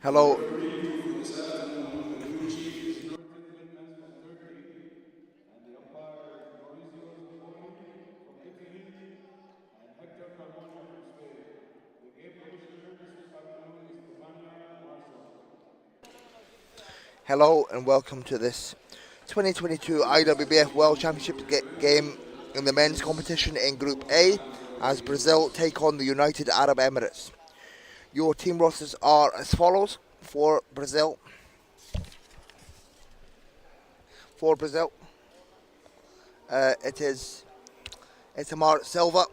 Hello. Hello and welcome to this 2022 IWBF World Championship game in the men's competition in Group A as Brazil take on the United Arab Emirates. Your team rosters are as follows for Brazil. It is Itamar Silva.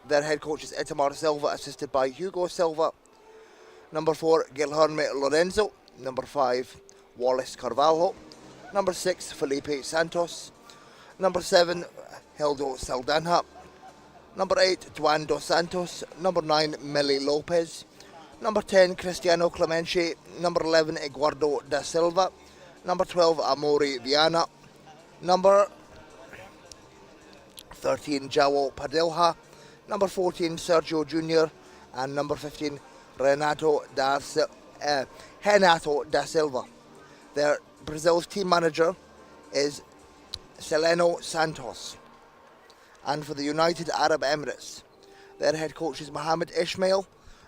Their head coach is Itamar Silva, assisted by Hugo Silva. Number 4, Guilherme Lorenzo. Number 5, Wallace Carvalho. Number 6, Felipe Santos. Number 7, Hildo Saldanha. Number 8, Juan dos Santos. Number 9, Meli Lopez. Number 10, Cristiano Clemente. Number 11, Eduardo da Silva. Number 12, Amori Viana. Number 13, João Padilha. Number 14, Sergio Jr. And number 15, Renato da Silva. Their Brazil's team manager is Celeno Santos. And for the United Arab Emirates, their head coach is Mohamed Ismail,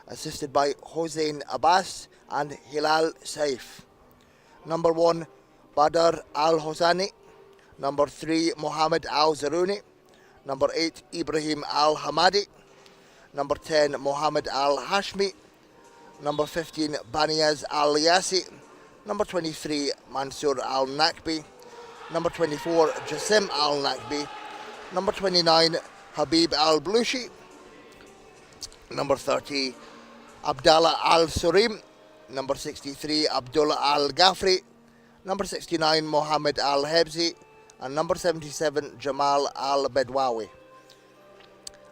assisted by Hossein Abbas and Hilal Saif. Number 1, Badr Al Hosani. Number 3, Mohamed Al Zarouni. Number 8, Ibrahim Al Hamadi. Number 10, Mohamed Al Hashmi. Number 15, Baniaz Al Yassi. Number 23, Mansour Al Nakbi. Number 24, Jassim Al Nakbi. Number 29, Habib Al Blushi. Number 30, Abdallah Al Surim. Number 63, Abdullah Al Ghafri. Number 69, Mohammed Al Hebzi. And number 77, Jamal Al Bedwawi.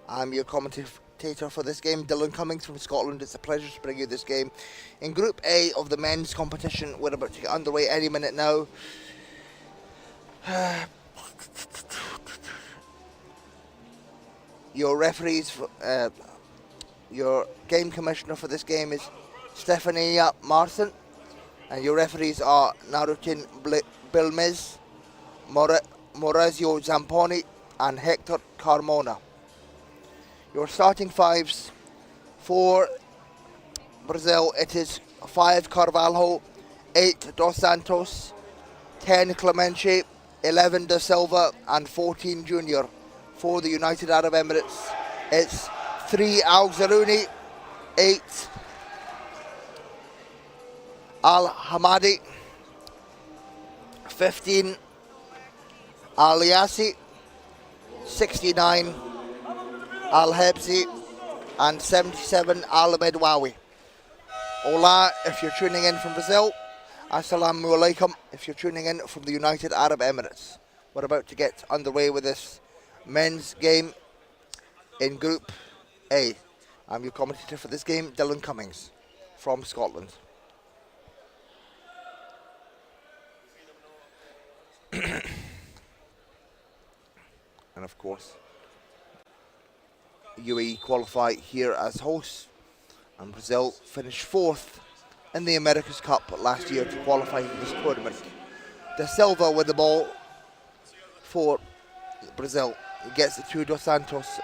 I'm your commentator for this game, Dylan Cummings from Scotland. It's a pleasure to bring you this game. In Group A of the men's competition, we're about to get underway any minute now. Your referees, your game commissioner for this game is Stefania Martin, and your referees are Narutin Bilmez, Maurizio Zamponi and Hector Carmona. Your starting fives for Brazil, it is 5 Carvalho, 8 Dos Santos, 10 Clemente, 11 Da Silva and 14 Junior. For the United Arab Emirates, it's 3 Al Zarouni, 8 Al Hamadi, 15 Al Yassi, 69 Al Hebzi and 77 Al Bedwawi. Hola if you're tuning in from Brazil. Assalamu alaikum if you're tuning in from the United Arab Emirates. We're about to get underway with this men's game in Group A. I'm your commentator for this game, Dylan Cummings from Scotland. And of course, UAE qualify here as hosts, and Brazil finished 4th in the America's Cup last year to qualify for this tournament. Da Silva with the ball for Brazil. He gets it to Dos Santos.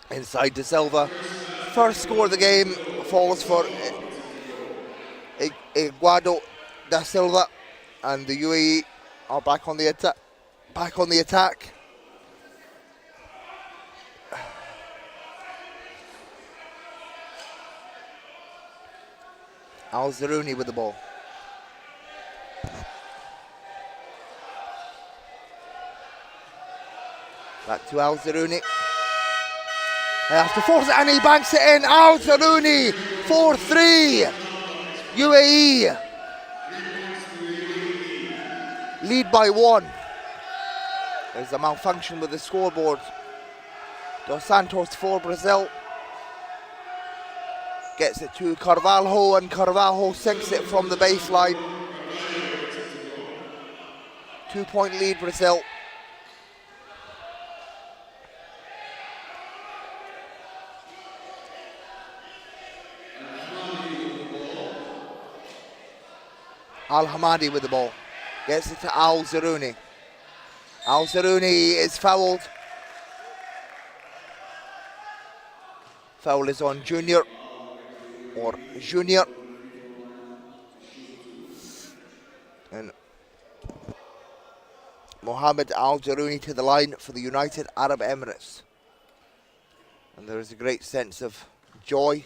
Inside Da Silva. First score of the game falls for Eduardo da Silva, and the UAE are back on the attack. Al Zarouni with the ball. Back to Al Zarouni. They have to force it and he banks it in. Al Zarouni, 4-3. UAE lead by 1. There's a malfunction with the scoreboard. Dos Santos for Brazil. Gets it to Carvalho, and Carvalho sinks it from the baseline. 2-point lead, Brazil. Al-Hamadi with the ball. Gets it to Al-Zarouni. Al-Zarouni is fouled. Foul is on Junior. And Mohammed Al-Zarouni to the line for the United Arab Emirates. And there is a great sense of joy.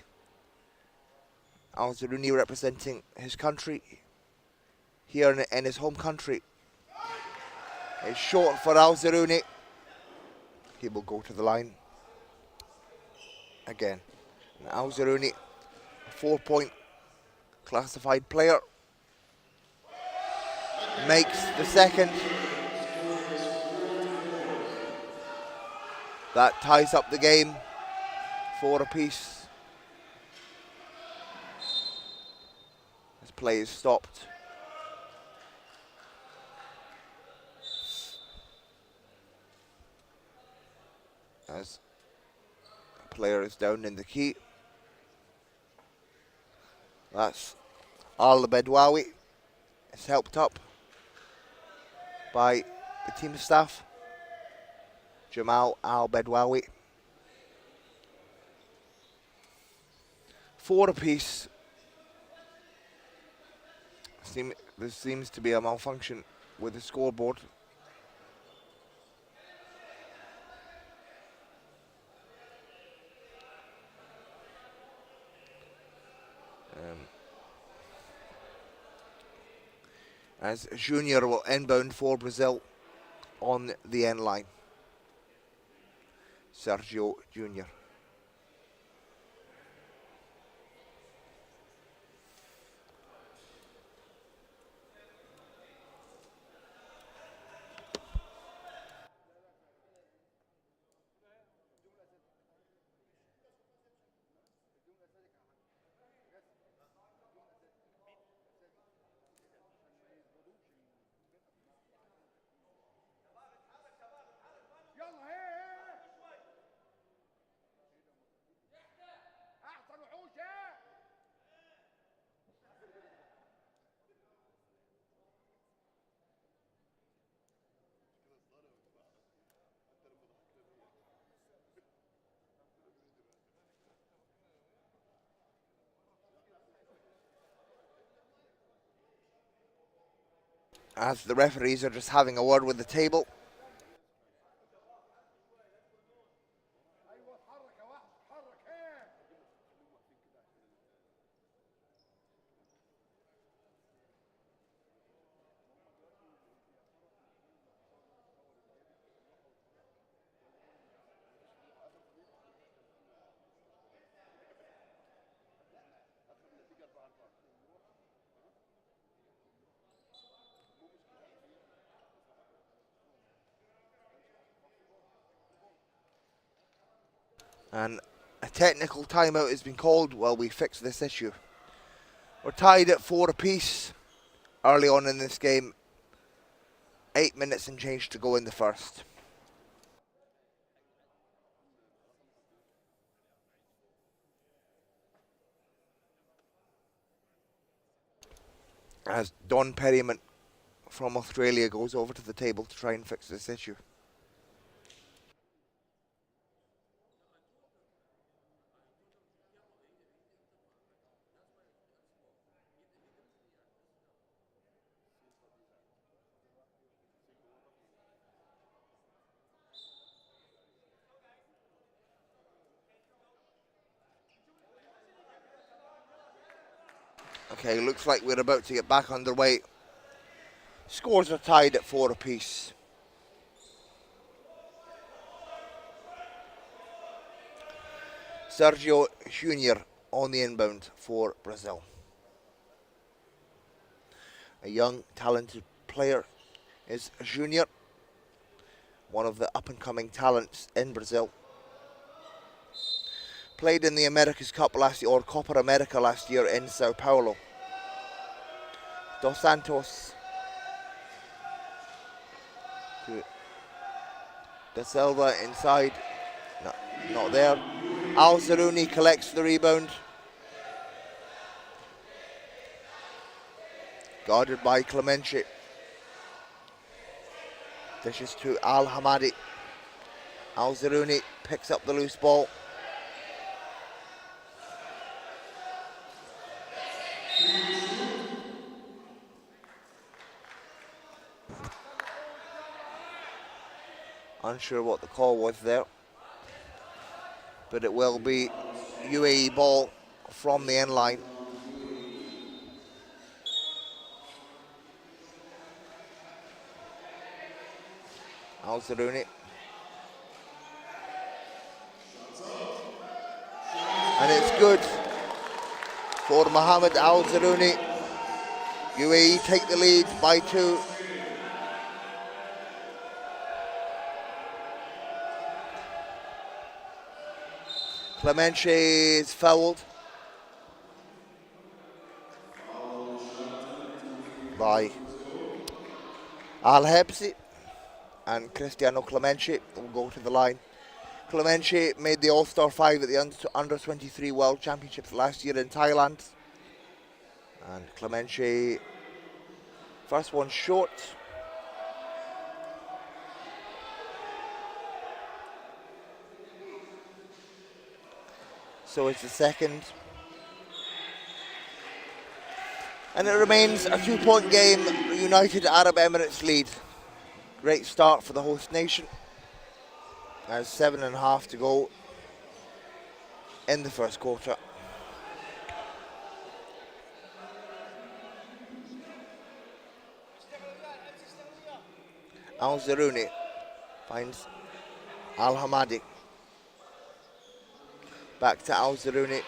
Al-Zarouni representing his country here in his home country. It's short for Al-Zarouni. He will go to the line again. And Al-Zarouni, a 4-point classified player, makes the second. That ties up the game, 4 apiece. This play is stopped. As the player is down in the key. That's Al-Bedwawi. It's helped up by the team staff. Jamal Al-Bedwawi. 4 apiece. There seems to be a malfunction with the scoreboard. As Junior will inbound for Brazil on the end line. Sergio Junior. As the referees are just having a word with the table. And a technical timeout has been called while we fix this issue. We're tied at 4 apiece early on in this game. 8 minutes and change to go in the first. As Don Perryman from Australia goes over to the table to try and fix this issue. Okay, looks like we're about to get back underway. Scores are tied at 4 apiece. Sergio Junior on the inbound for Brazil. A young, talented player is Junior, one of the up-and-coming talents in Brazil. Played in the America's Cup last year, or Copa America last year in Sao Paulo. Dos Santos to Da Silva inside, no, not there. Al-Zarouni collects the rebound. Guarded by Clemente. Dishes to Al Hamadi. Al Zarouni picks up the loose ball. Unsure what the call was there, but it will be UAE ball from the end line. Al Zarouni. And it's good for Mohammed Al Zarouni. UAE take the lead by 2. Clemente is fouled by Al Hebsi, and Cristiano Clemente will go to the line. Clemente made the All-Star 5 at the Under-23 World Championships last year in Thailand. And Clemente, first one short. So it's the second. And it remains a 2-point game, United Arab Emirates lead. Great start for the host nation. There's 7.5 to go in the first quarter. Al Zarouni finds Al Hamadi. Back to Al Zarouni.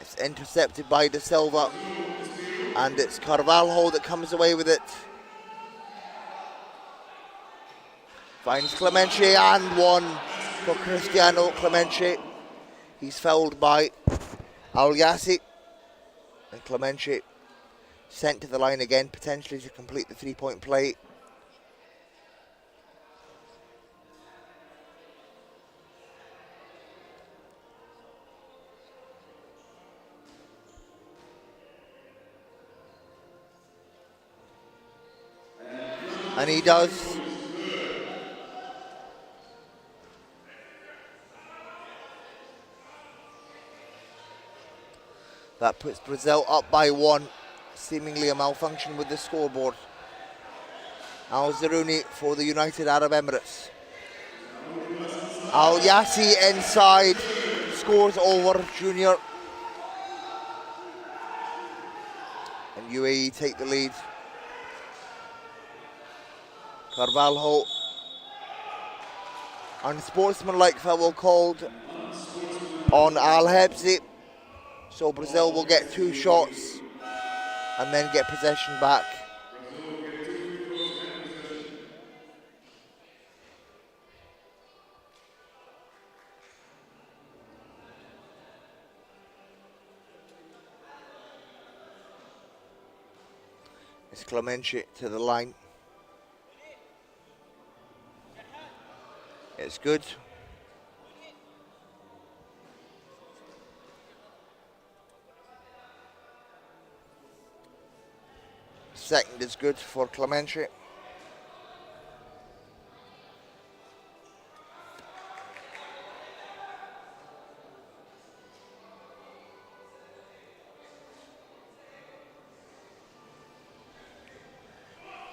It's intercepted by De Silva, and it's Carvalho that comes away with it. Finds Clemente, and one for Cristiano Clemente. He's fouled by Al Yassi, and Clemente sent to the line again, potentially to complete the 3-point play. And he does. That puts Brazil up by 1. Seemingly a malfunction with the scoreboard. Al Zarouni for the United Arab Emirates. Al Yassi inside. Scores over Junior. And UAE take the lead. Carvalho, unsportsmanlike foul called on Al Hebsi. So Brazil will get 2 shots and then get possession back. It's Clemente to the line. It's good. Second is good for Clemente.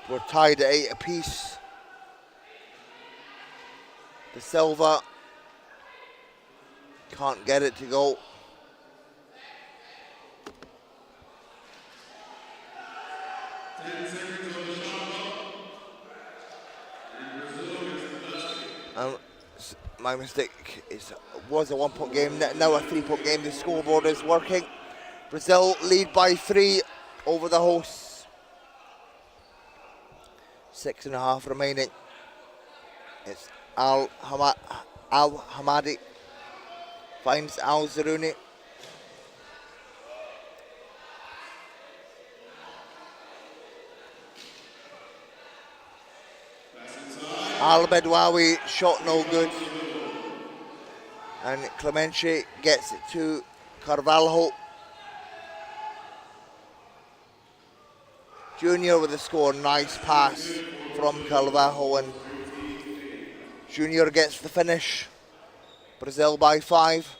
We're tied at 8 apiece. De Silva can't get it to go. My mistake, it was a 1-point game, now a 3-point game. The scoreboard is working. Brazil lead by 3 over the hosts. 6.5 remaining. It's Al Hamadi finds Al Zarouni. Al Bedwawi, shot no good. And Clemente gets it to Carvalho. Junior with the score. Nice pass from Carvalho, and Junior gets the finish. Brazil by 5.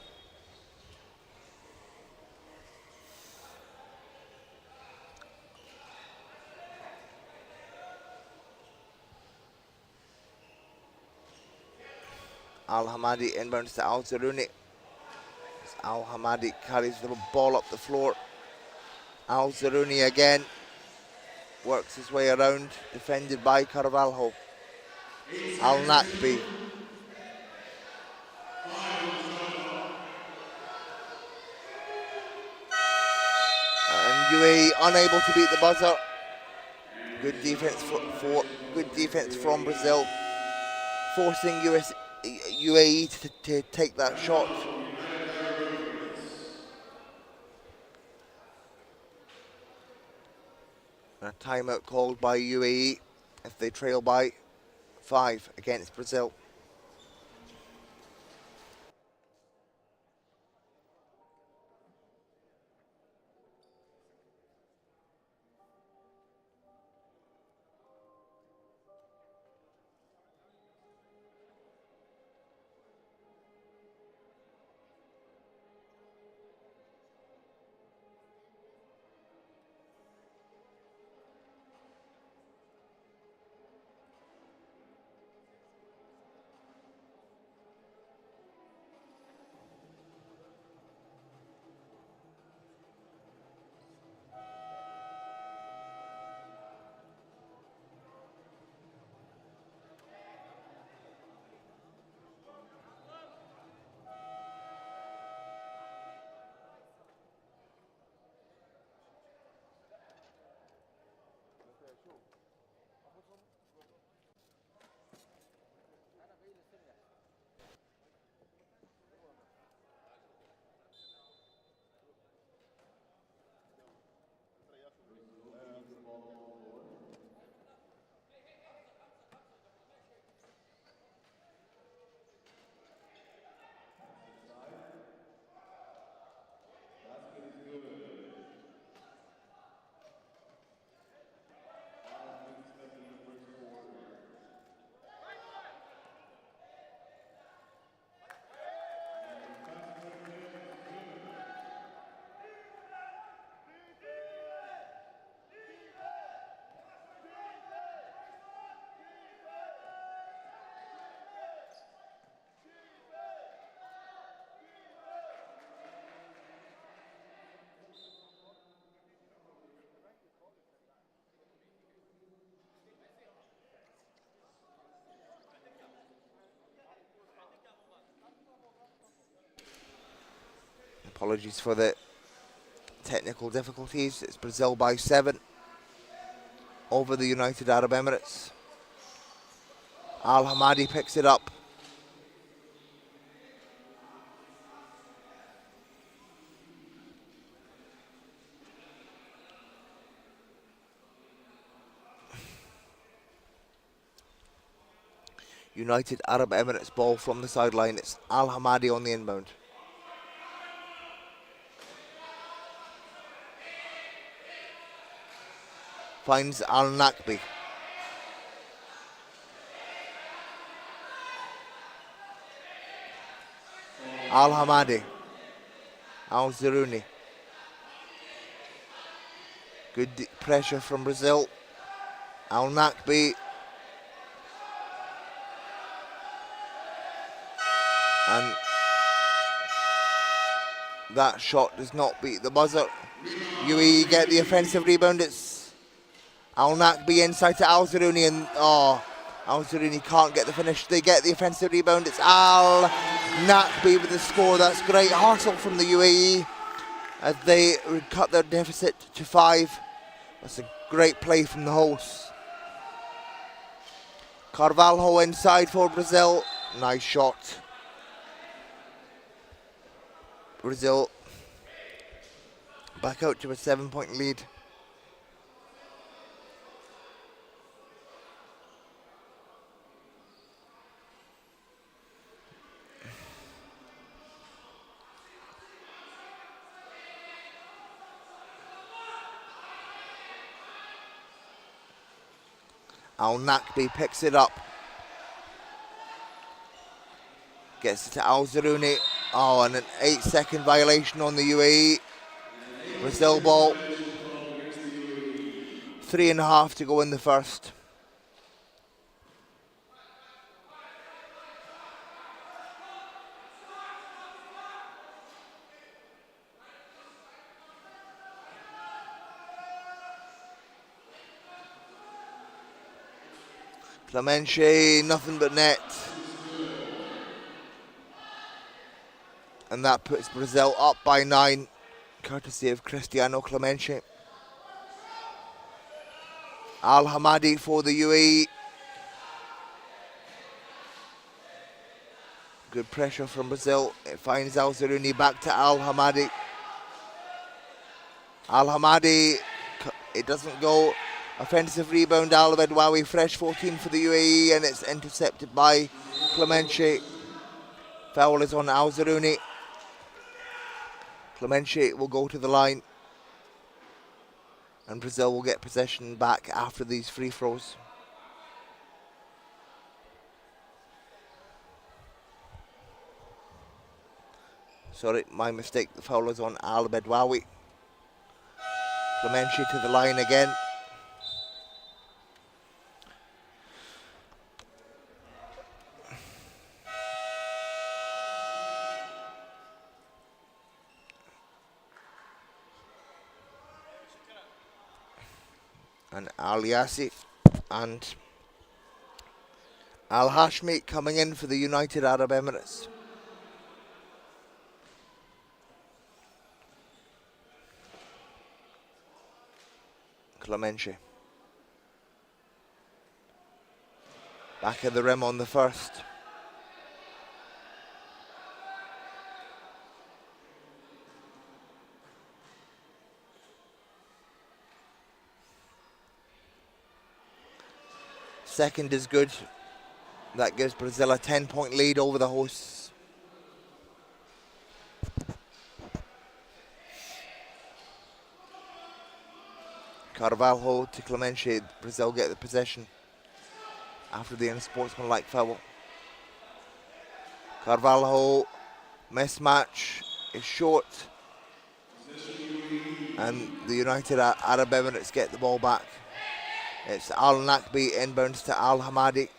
Al Hamadi inbounds to Al Zaruni. Al Hamadi carries the ball up the floor. Al Zaruni again works his way around, defended by Carvalho. Al Nakbi. And UAE unable to beat the buzzer. Good defense good defense from Brazil, forcing UAE to take that shot. And a timeout called by UAE if they trail by 5 against Brazil. Apologies for the technical difficulties. It's Brazil by 7 over the United Arab Emirates. Al Hamadi picks it up. United Arab Emirates ball from the sideline. It's Al Hamadi on the inbound. Finds Al Nakbi. Al Hamadi. Al Zaruni. Good pressure from Brazil. Al Nakbi. And that shot does not beat the buzzer. UAE get the offensive rebound. It's Al Nakbi inside to Al Zaruni, and Al Zaruni can't get the finish. They get the offensive rebound. It's Al Nakbi with the score. That's great hustle from the UAE as they cut their deficit to 5. That's a great play from the hosts. Carvalho inside for Brazil. Nice shot. Brazil back out to a 7-point lead. Al Nakbi picks it up. Gets it to Al Zarouni. Oh, and an 8-second violation on the UAE. Brazil ball. 3.5 to go in the first. Clemente, nothing but net. And that puts Brazil up by 9, courtesy of Cristiano Clemente. Al Hamadi for the UAE. Good pressure from Brazil. It finds Al Zarouni, back to Al Hamadi. Al Hamadi, it doesn't go. Offensive rebound, Al Bedwawi, fresh 14 for the UAE, and it's intercepted by Clemente. Foul is on Al Zarouni. Clemente will go to the line, and Brazil will get possession back after these free throws. Sorry, my mistake. The foul is on Al Bedwawi. Clemente to the line again. And Al Yassi and Al Hashmi coming in for the United Arab Emirates. Clemente. Back of the rim on the first. Second is good. That gives Brazil a 10-point lead over the hosts. Carvalho to Clemente. Brazil get the possession after the unsportsmanlike foul. Carvalho, mismatch, is short. And the United Arab Emirates get the ball back. It's Al Nakbi inbounds to Al Hamadi.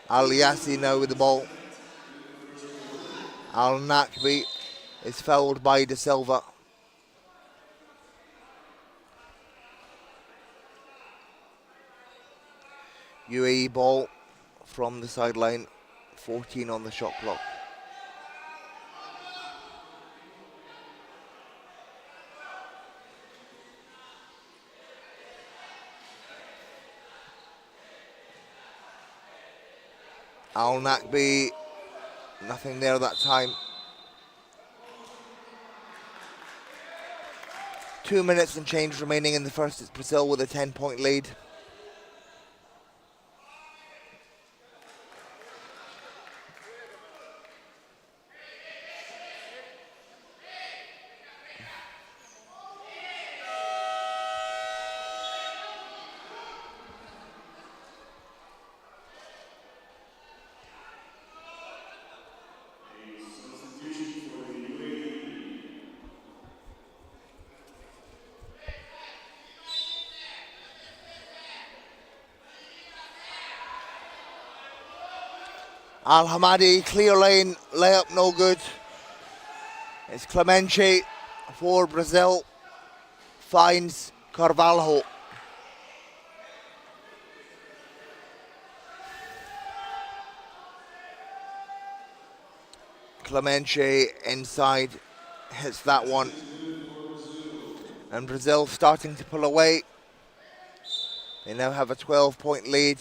Al Yassi now with the ball. Al Nakbi is fouled by De Silva. UAE ball from the sideline, 14 on the shot clock. Al Nakbi, nothing there that time. 2 minutes and change remaining in the first. It's Brazil with a 10-point lead. Al Hamadi, clear lane, layup no good. It's Clemente for Brazil, finds Carvalho. Clemente inside, hits that one. And Brazil starting to pull away. They now have a 12-point lead.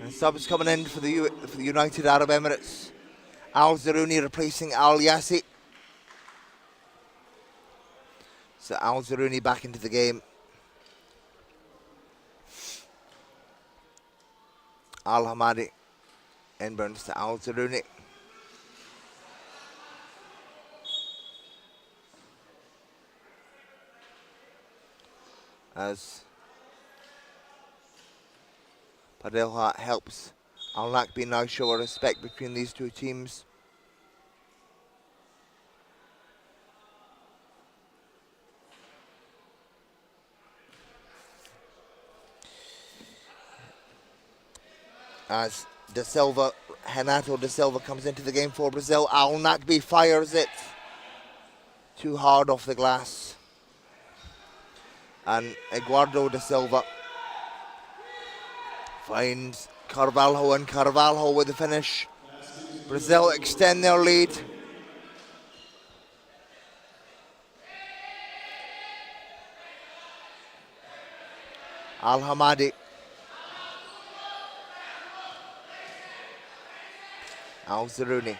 And subs coming in for the United Arab Emirates. Al Zarouni replacing Al Yassi. So Al Zarouni back into the game. Al Hamadi inbounds to Al Zarouni. As Padilha helps Al Nakbi now show a respect between these two teams. As Renato da Silva comes into the game for Brazil. Al Nakbi fires it too hard off the glass. And Eduardo da Silva finds Carvalho, and Carvalho with the finish. Brazil extend their lead. Al Hamadi. Al Zarouni.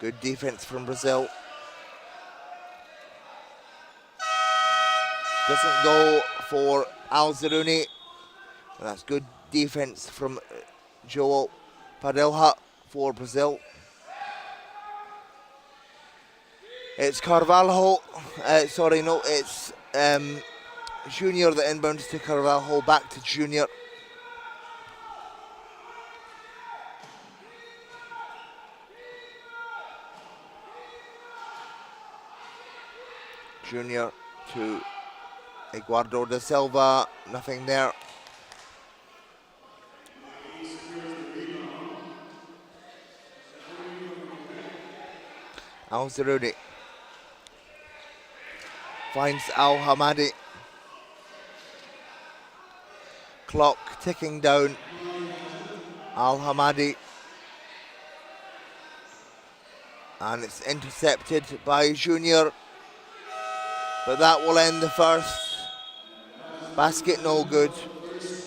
Good defense from Brazil. Doesn't go for Al Zarouni. And that's good defense from Joel Padilha for Brazil. It's Carvalho. It's Junior that inbounds to Carvalho. Back to Junior. Junior to Eduardo da Silva. Nothing there. Al Zarouni finds Al Hamadi. Clock ticking down. Al Hamadi. And it's intercepted by Junior. But that will end the first. Basket no good.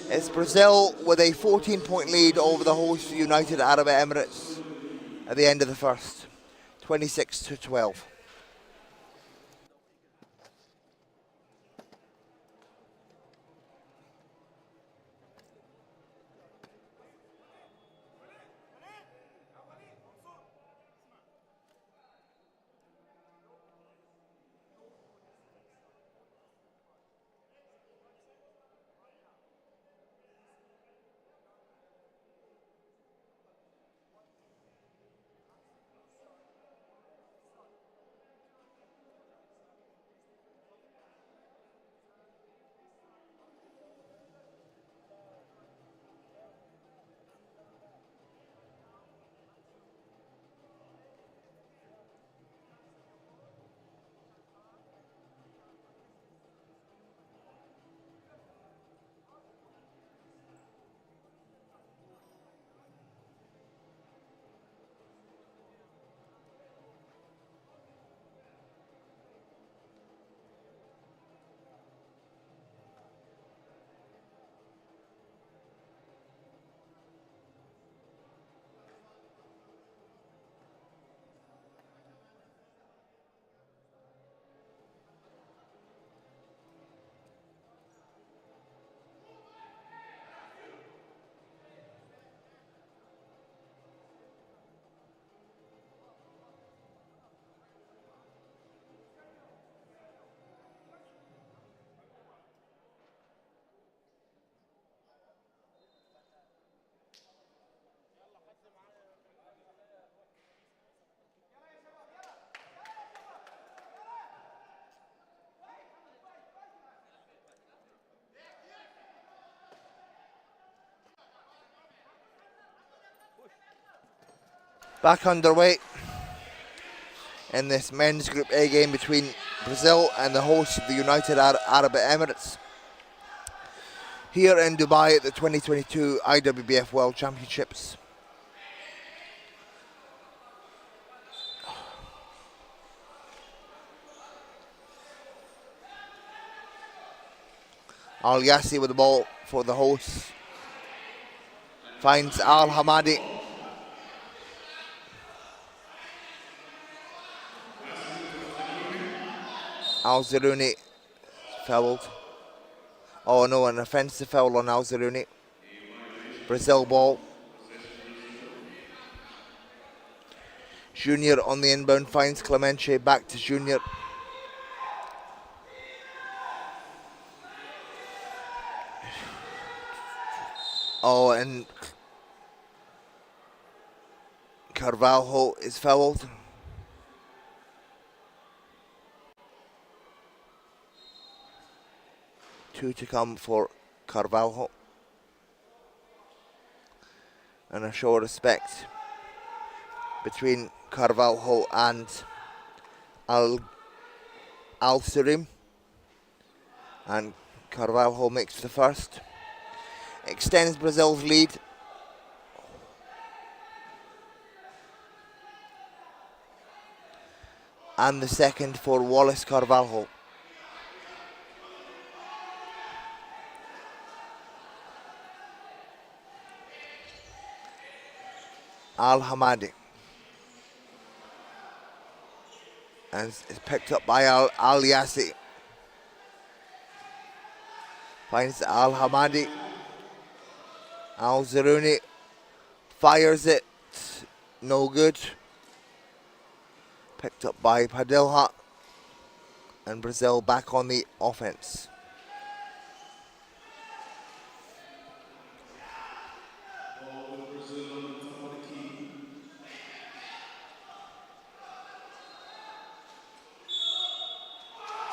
It's Brazil with a 14-point lead over the host United Arab Emirates at the end of the first. 26-12. Back underway in this men's Group A game between Brazil and the host of the United Arab Emirates here in Dubai at the 2022 IWBF World Championships. Al Yassi with the ball for the hosts. Finds Al Hamadi. Al Zeruni fouled. Oh no, an offensive foul on Al Zeruni. Brazil ball. Junior on the inbound finds Clemente. Back to Junior. Oh, and Carvalho is fouled. Two to come for Carvalho. And a show of respect between Carvalho and Al Surim. And Carvalho makes the first. Extends Brazil's lead. And the second for Wallace Carvalho. Al Hamadi. And it's picked up by Al Yassi. Finds Al Hamadi. Al Zeruni fires it. No good. Picked up by Padilha. And Brazil back on the offense.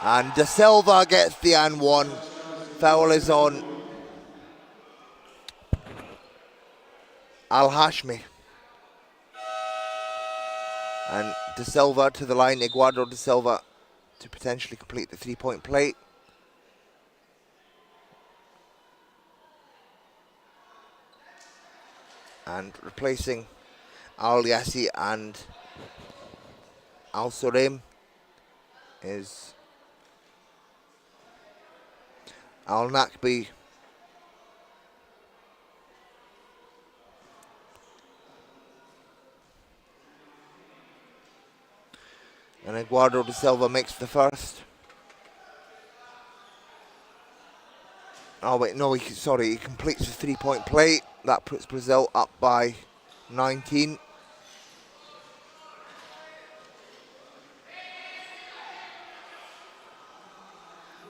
And De Silva gets the and one. Foul is on Al Hashmi. And De Silva to the line. Eduardo De Silva to potentially complete the 3-point play. And replacing Al Yassi and Al Surem is Al Nakbi. And Eduardo De Silva makes the first. Oh wait, no, he completes the 3-point play. That puts Brazil up by 19.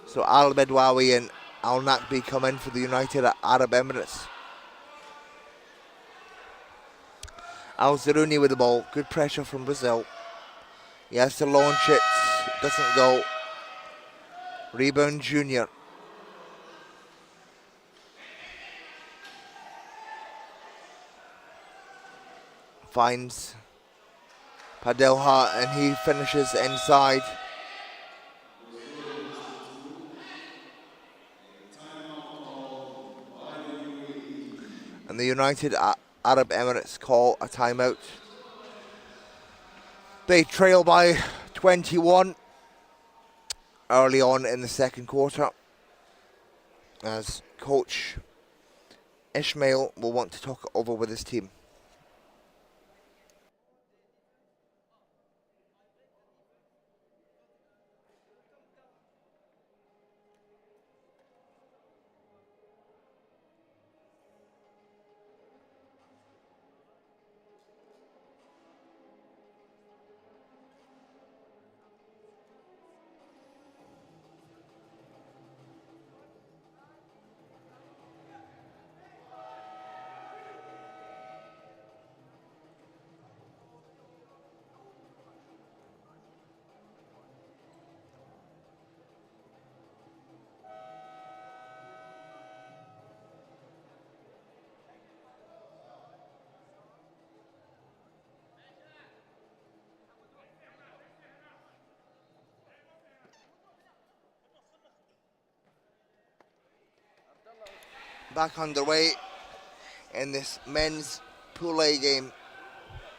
So Al Bedwawi and Al Nakbi come in for the United Arab Emirates. Al Zeruni with the ball. Good pressure from Brazil. He has to launch it. Doesn't go. Rebound Junior. Finds Padilha and he finishes inside. And the United Arab Emirates call a timeout. They trail by 21 early on in the second quarter, as coach Ismail will want to talk it over with his team. Back underway in this men's Pool A game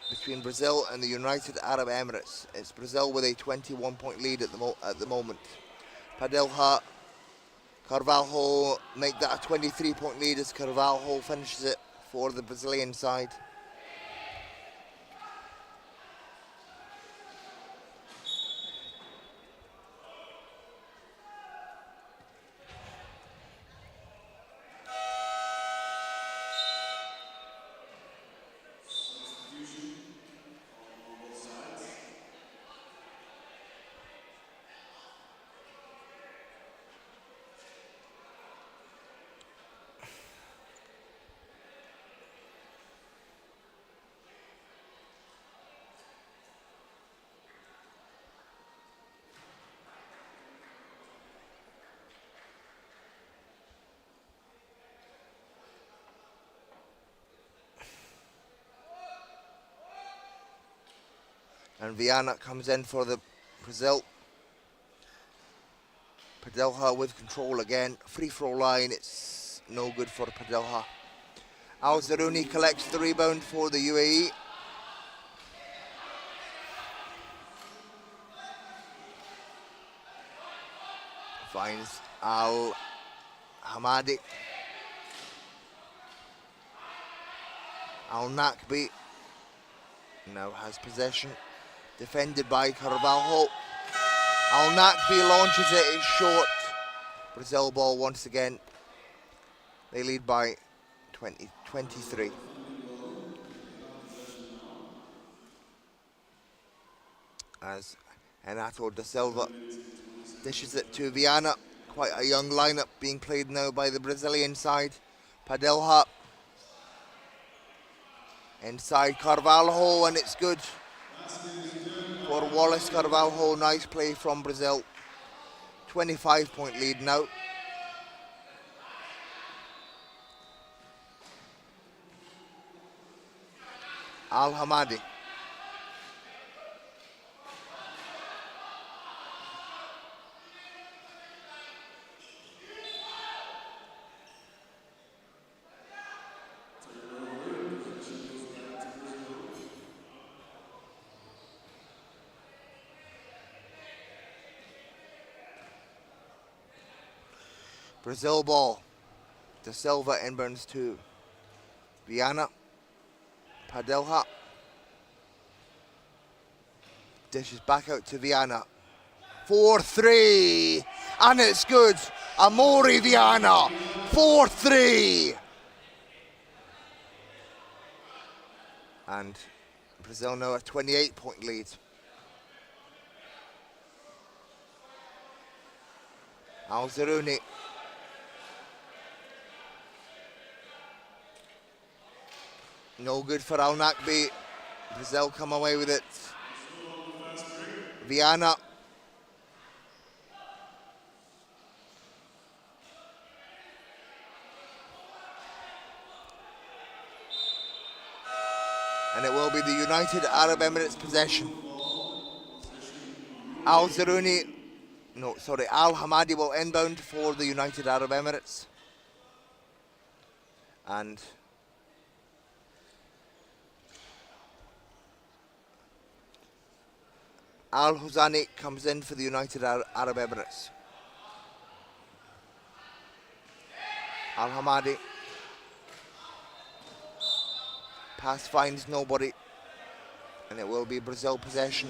between Brazil and the United Arab Emirates. It's Brazil with a 21-point lead at the moment. Padilha Carvalho make that a 23-point lead as Carvalho finishes it for the Brazilian side. And Viana comes in for the Brazil. Padilha with control again. Free throw line, it's no good for Padilha. Al-Zaruni collects the rebound for the UAE. Finds Al-Hamadi. Al-Nakbi now has possession. Defended by Carvalho. Al-Nakbi launches it, it's short. Brazil ball once again. They lead by 23. As Renato da Silva dishes it to Viana. Quite a young lineup being played now by the Brazilian side. Padilha inside Carvalho, and it's good for Wallace Carvalho. Nice play from Brazil. 25-point lead now. Al-Hamadi. Brazil ball. Da Silva inbounds to Viana. Padilha dishes back out to Viana. 4-3, and it's good. Amori Viana, 4-3. And Brazil now a 28-point lead. Al-Zaruni. No good for Al-Nakbi. Brazil come away with it. Viana. And it will be the United Arab Emirates possession. Al-Zaruni, Al-Hamadi will inbound for the United Arab Emirates. And Al-Huzani comes in for the United Arab Emirates. Al-Hamadi. Pass finds nobody. And it will be Brazil possession.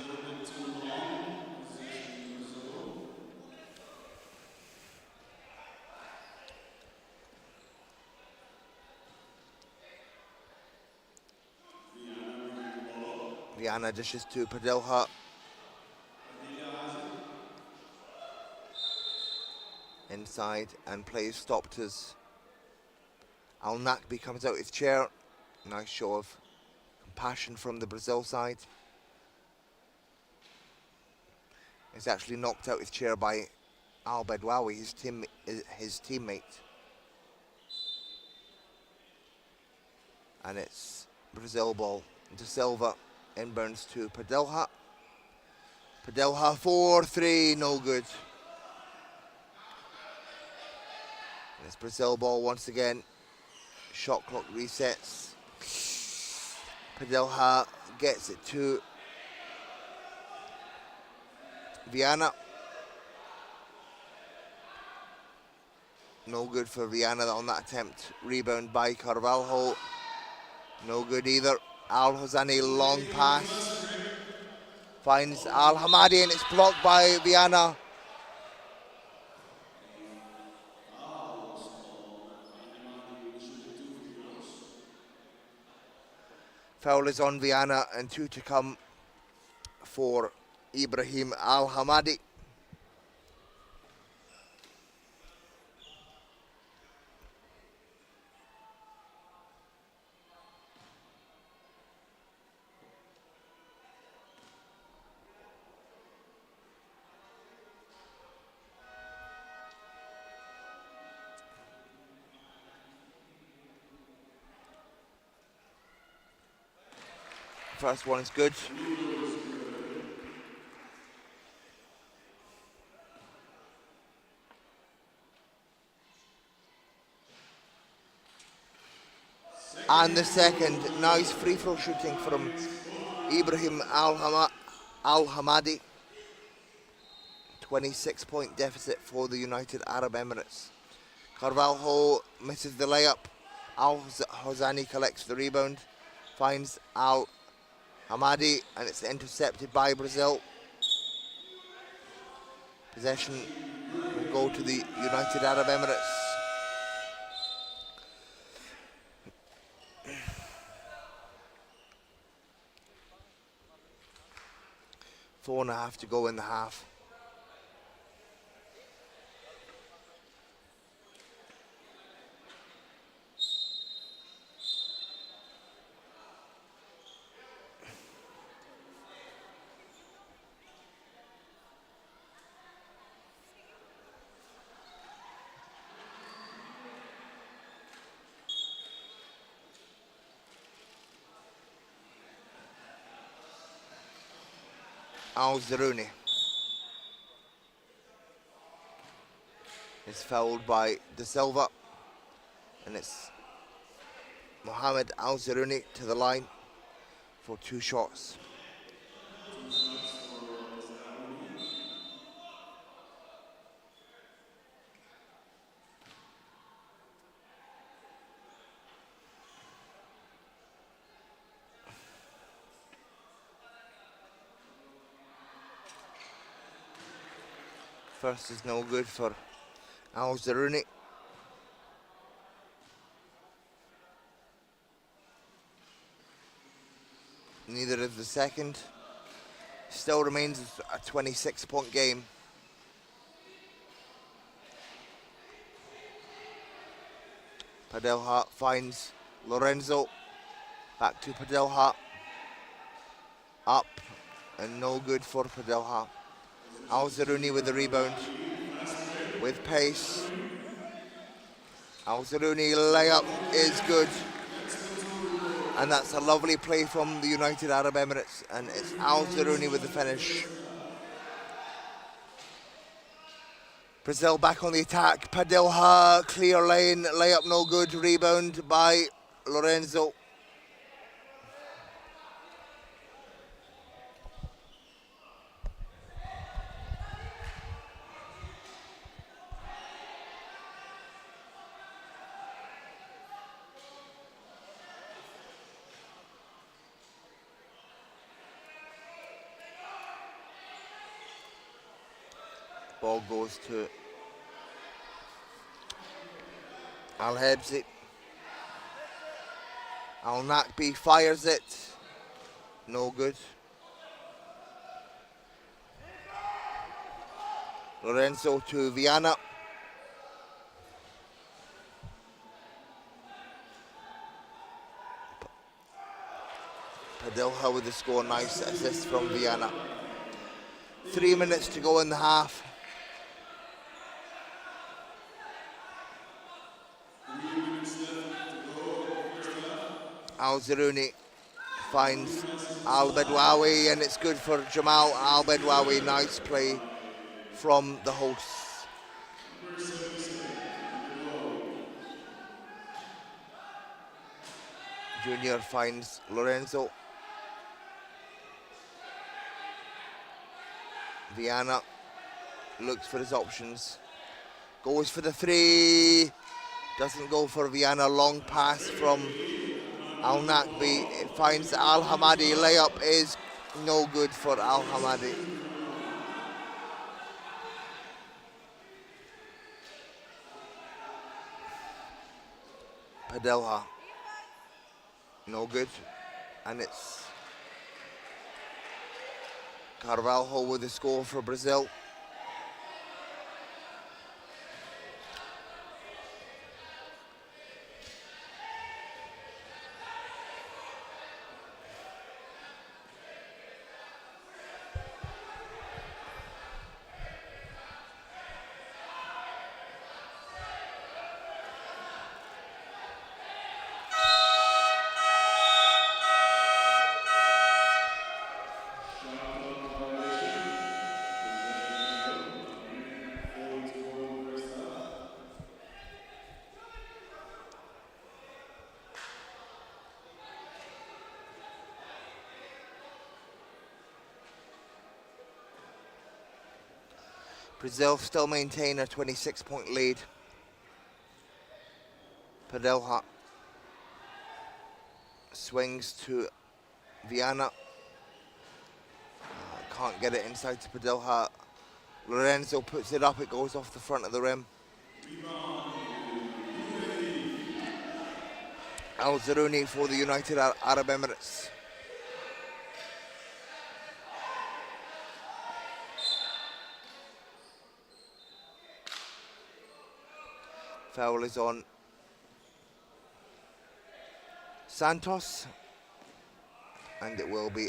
Viana dishes to Padilha. Inside and plays stopped as Al-Nakbi comes out his chair. Nice show of compassion from the Brazil side. He's actually knocked out his chair by Al-Bedwawi, his teammate. And it's Brazil ball. Da Silva inbounds to Padilha. Padilha 4-3, no good. And it's Brazil ball once again. Shot clock resets. Padilha gets it to Viana. No good for Viana on that attempt. Rebound by Carvalho. No good either. Al Hosani, long pass. Finds Al Hamadi and it's blocked by Viana. Foul is on Viana and 2 to come for Ibrahim Al Hamadi. First one is good. And the second, nice free throw shooting from Ibrahim Al Hamadi. 26-point deficit for the United Arab Emirates. Carvalho misses the layup. Al Hosani collects the rebound, finds Al Hamadi, and it's intercepted by Brazil. Possession will go to the United Arab Emirates. Four and a half to go in the half. Al Zaruni is fouled by De Silva, and it's Mohamed Al Zaruni to the line for 2 shots. First is no good for Al Zaruni. Neither is the second. Still remains a 26-point game. Padelha finds Lorenzo. Back to Padelha. Up and no good for Padelha. Al Zaruni with the rebound, with pace. Al Zaruni layup is good. And that's a lovely play from the United Arab Emirates. And it's Al Zaruni with the finish. Brazil back on the attack. Padilha, clear lane, layup no good. Rebound by Lorenzo. Ball goes to Al Hebzi. Al Nakbi fires it. No good. Lorenzo to Viana. Padilha with the score. Nice assist from Viana. 3 minutes to go in the half. Al Zaruni finds Al Bedwawi, and it's good for Jamal Al Bedwawi. Nice play from the hosts. Junior finds Lorenzo. Viana looks for his options. Goes for the three. Doesn't go for Viana. Long pass from Al Nakbi. It finds Al Hamadi. Layup is no good for Al Hamadi. Padilla. No good. And it's Carvalho with the score for Brazil. Brazil still maintain a 26-point lead. Padilla swings to Viana. Can't get it inside to Padilla. Lorenzo puts it up, it goes off the front of the rim. Al Zaruni for the United Arab Emirates. Foul is on Santos, and it will be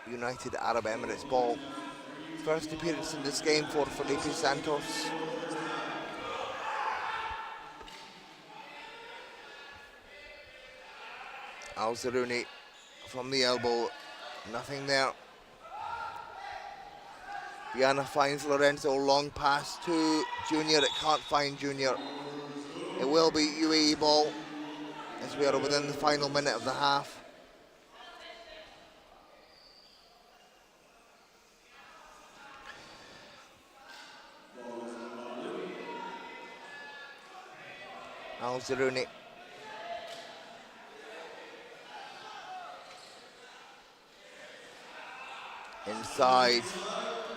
United Arab Emirates ball. First appearance in this game for Felipe Santos. Al Zaruni from the elbow, nothing there. Viana finds Lorenzo, long pass to Junior, it can't find Junior. It will be UAE ball as we are within the final minute of the half. Al Zaruni. Inside,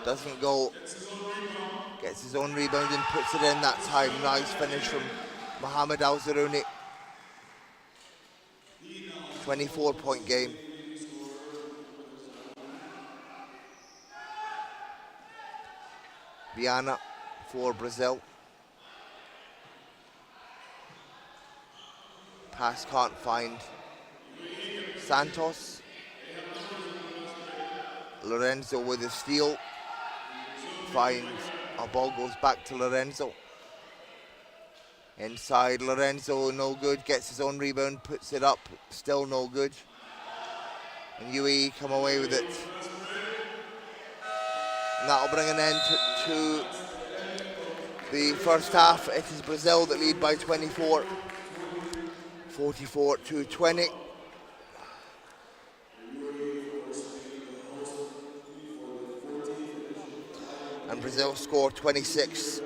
doesn't go, gets his own rebound and puts it in that time. Nice finish from Mohamed Al Zaruni. 24-point game. Viana for Brazil. Pass can't find Santos. Lorenzo with a steal. Finds, our ball goes back to Lorenzo. Inside, Lorenzo, no good, gets his own rebound, puts it up, still no good. And UAE come away with it. And that'll bring an end to the first half. It is Brazil that lead by 24, 44-20. And Brazil scored 26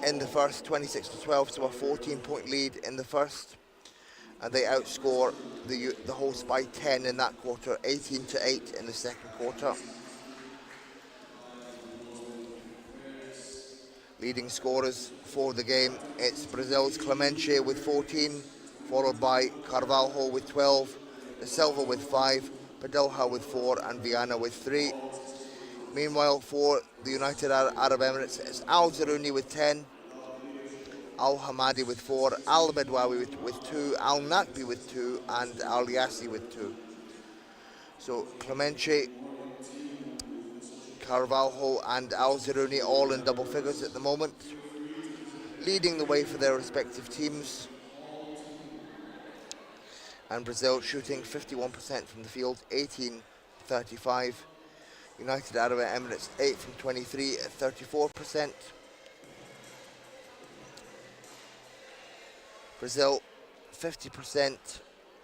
in the first, 26-12, so a 14-point lead in the first. And they outscore the hosts by 10 in that quarter, 18-8 in the second quarter. Leading scorers for the game, it's Brazil's Clemente with 14, followed by Carvalho with 12, De Silva with 5, Padilla with 4, and Viana with 3. Meanwhile, for the United Arab Emirates, it's Al Zaruni with 10, Al Hamadi with 4, Al Bedwawi with 2, Al Nakbi with 2, and Al Yassi with 2. So Clemente, Carvalho and Al Zaruni all in double figures at the moment, leading the way for their respective teams. And Brazil shooting 51% from the field, 18-35. United Arab Emirates 8 from 23 at 34%. Brazil 50%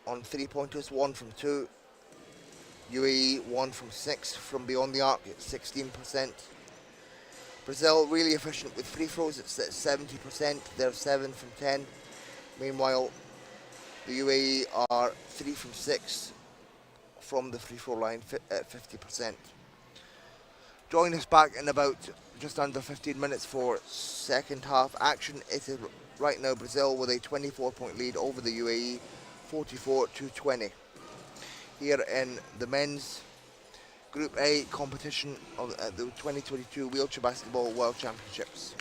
on 3-pointers, 1 from 2. UAE 1 from 6 from beyond the arc at 16%. Brazil really efficient with free throws. It's at 70%. They're 7 from 10. Meanwhile, the UAE are 3 from 6 from the free throw line at 50%. Join us back in about just under 15 minutes for second half action. It is right now Brazil with a 24-point lead over the UAE, 44-20. Here in the men's Group A competition of the 2022 Wheelchair Basketball World Championships.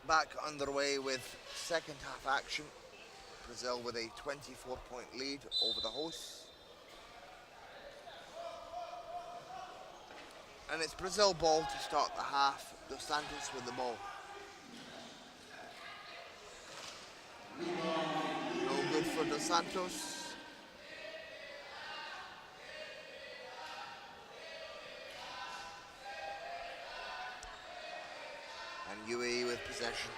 back underway with second half action. Brazil with a 24-point lead over the hosts. And it's Brazil ball to start the half. Dos Santos with the ball. No good for Dos Santos. And UAE with possession.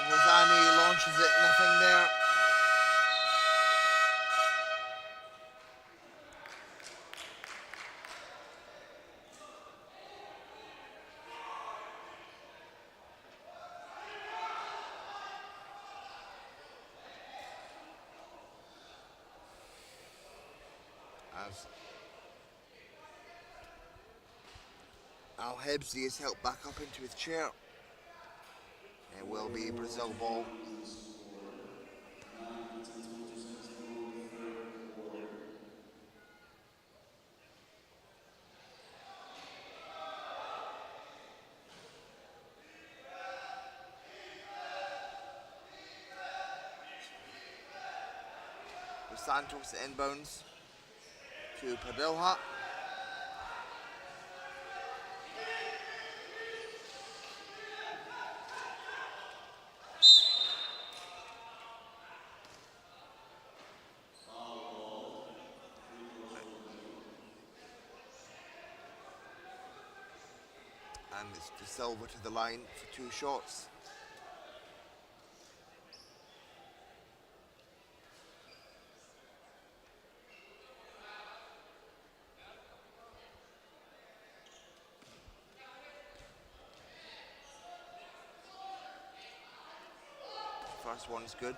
Hosani launches it, nothing there. As Al Hebsi is helped back up into his chair. It will be Brazil ball. Dos Santos inbounds to Padilha. And it's De Silva to the line for 2 shots. First one's good.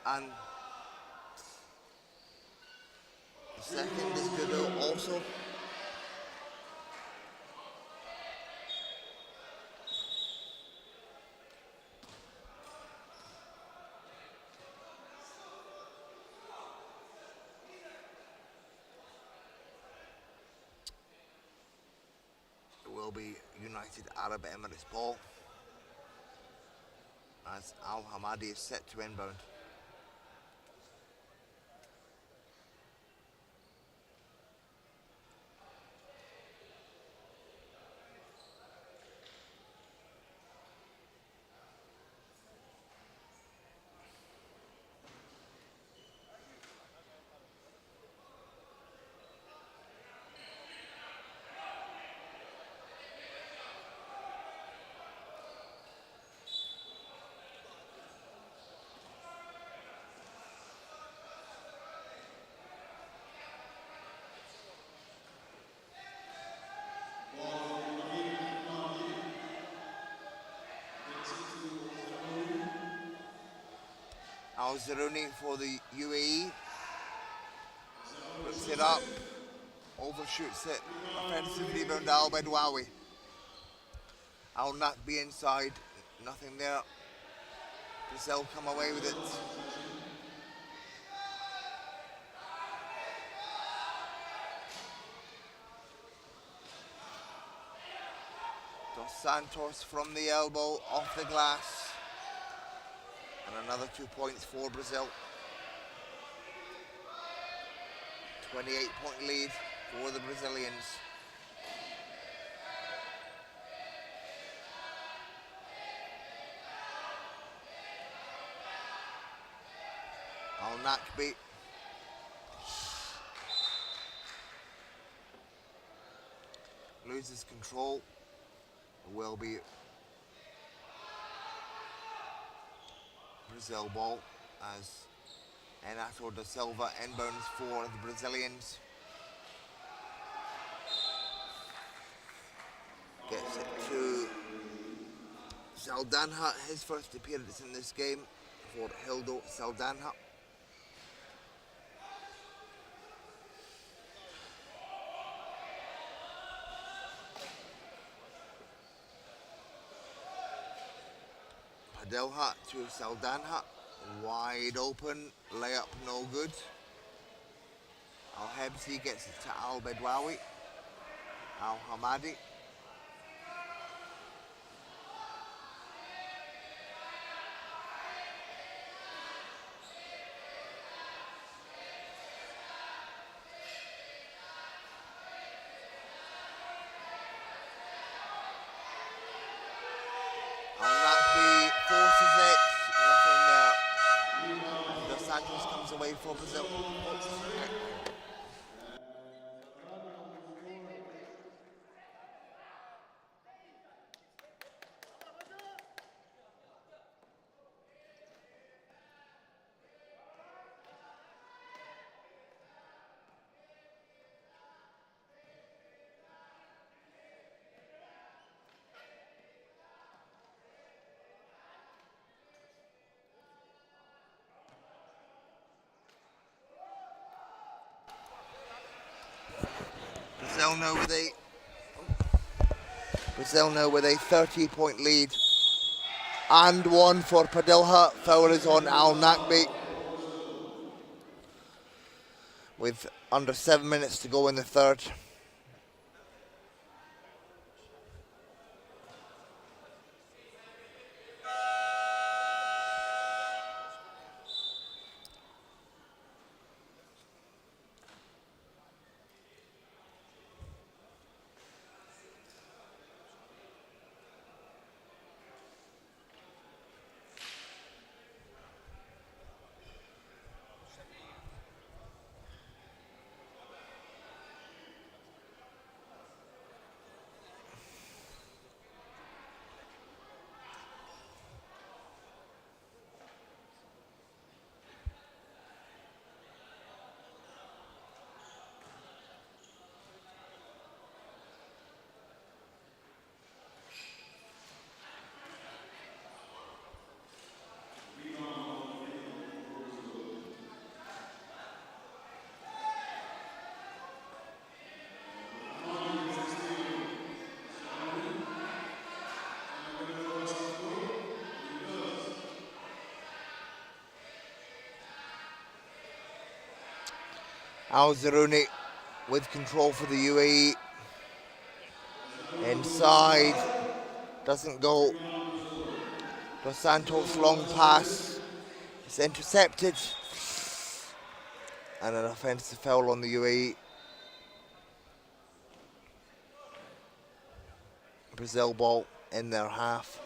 And the second is good also. It will be United Arab Emirates ball as Al Hamadi is set to inbound. Al Zaruni for the UAE. Puts it up. Overshoots it. Offensive rebound Al Bedwawi. Al Nakbi inside. Nothing there. Brazil come away with it. Dos Santos from the elbow, off the glass. And another 2 points for Brazil. 28-point lead for the Brazilians. Al Nakbi. Loses control. It will be Brazil ball as Renato da Silva inbounds for the Brazilians. Gets it to Saldanha, his first appearance in this game for Hildo Saldanha. Padilha to Saldanha. Wide open. Layup no good. Al Hebsi gets it to Al Bedwawi. Al Hamadi. Al Nakbi forces it. Nothing there. And Dos Santos comes away for Brazil. Brazil now with a 30-point lead. And one for Padilha. Foul is on Al Nakbi. With under 7 minutes to go in the third. Al Zaruni with control for the UAE. Inside. Doesn't go. Dos Santos long pass. It's intercepted. And an offensive foul on the UAE. Brazil ball in their half.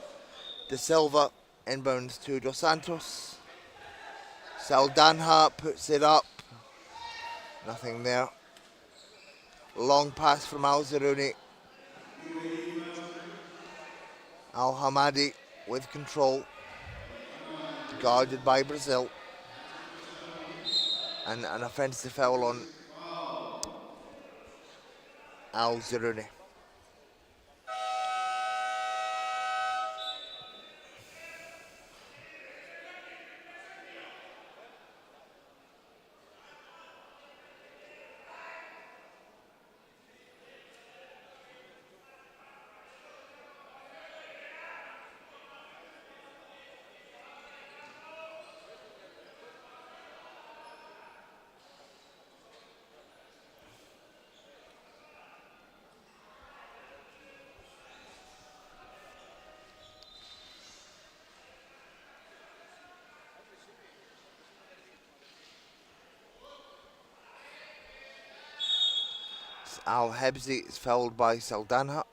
De Silva inbounds to Dos Santos. Saldanha puts it up. Nothing there. Long pass from Al Zaruni. Al Hamadi with control. Guarded by Brazil. And an offensive foul on Al Zaruni. Al Hebsi is fouled by Saldanha.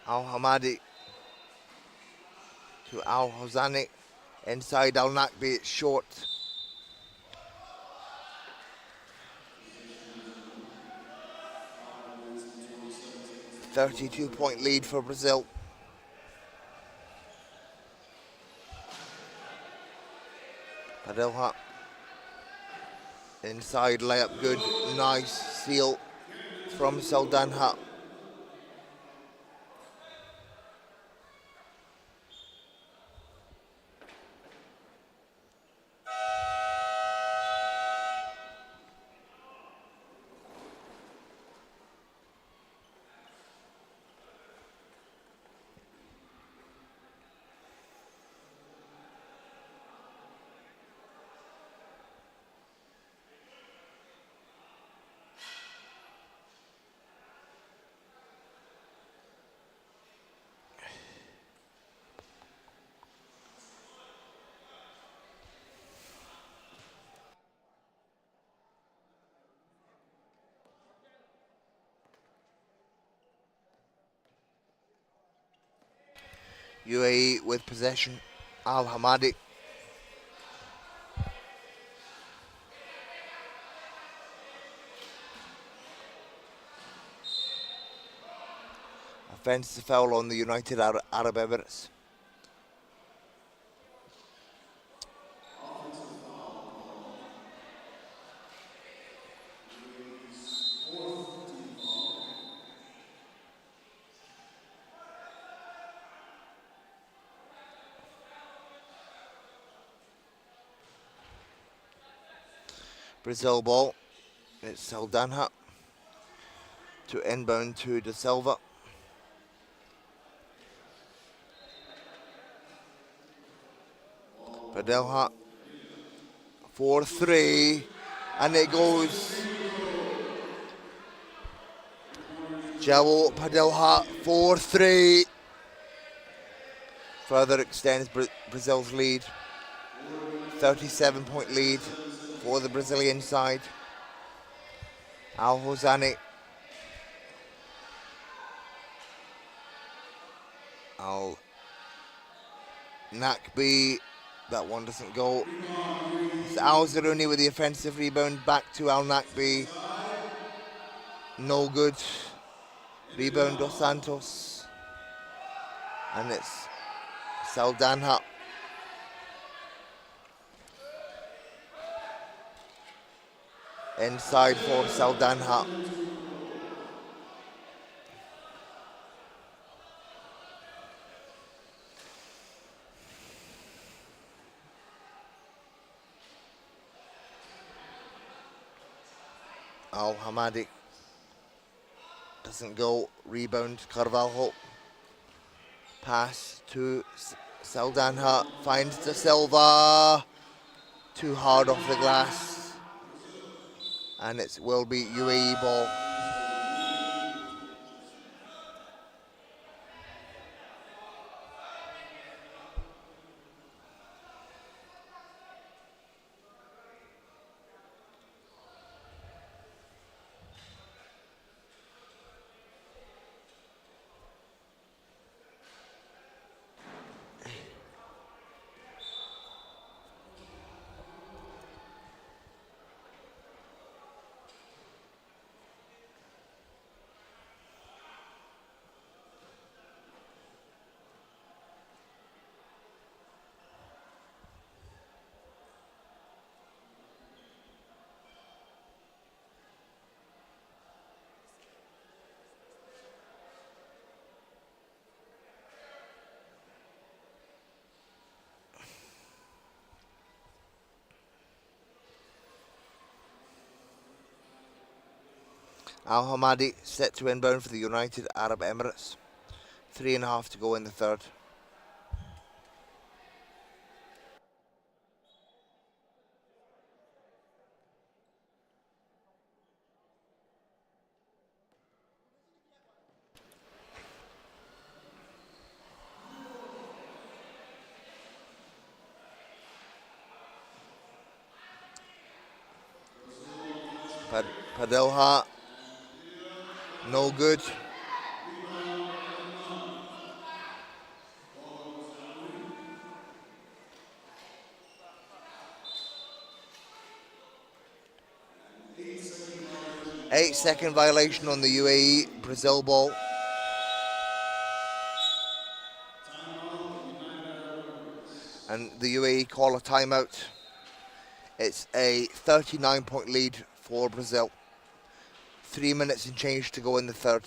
Al Hamadi to Al Hosani. Inside Al Nakbi, it's short. 32-point lead for Brazil. Padilla. Inside layup, good. Nice seal from Saldanha. UAE with possession. Al Hamadi. Offensive foul on the United Arab Emirates. Brazil ball. It's Saldanha to inbound to De Silva. Padilla for 3, and it goes. João Padilla for 3. Further extends Brazil's lead. 37-point lead for the Brazilian side. Al Hosani. Al Nakbi. That one doesn't go. It's Al Zaruni with the offensive rebound. Back to Al Nakbi. No good. Rebound Dos Santos. And it's Saldanha. Inside for Saldanha. Al Hamadi doesn't go. Rebound Carvalho. Pass to Saldanha. Finds De Silva. Too hard off the glass. And it will be UAE ball. Al Hamadi set to inbound for the United Arab Emirates. 3.5 to go in the third. Padilla. No good. Eight-second violation on the UAE Brazil ball. And the UAE call a timeout. It's a 39-point lead for Brazil. 3 minutes and change to go in the third.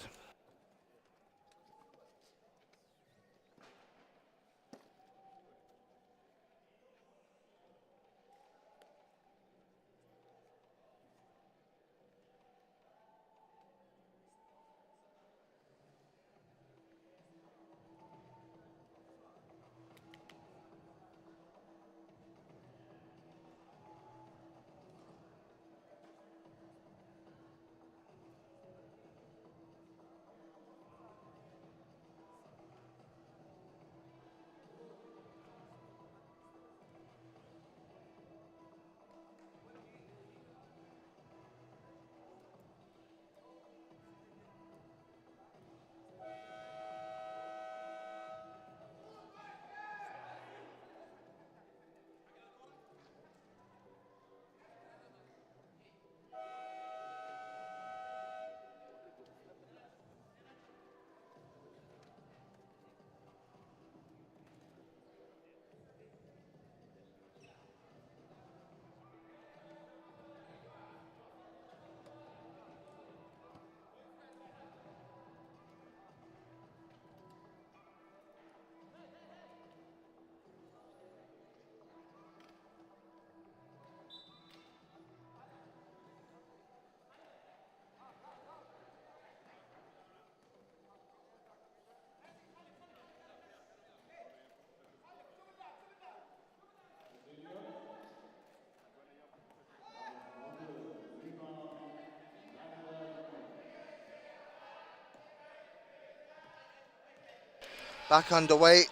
Back underway.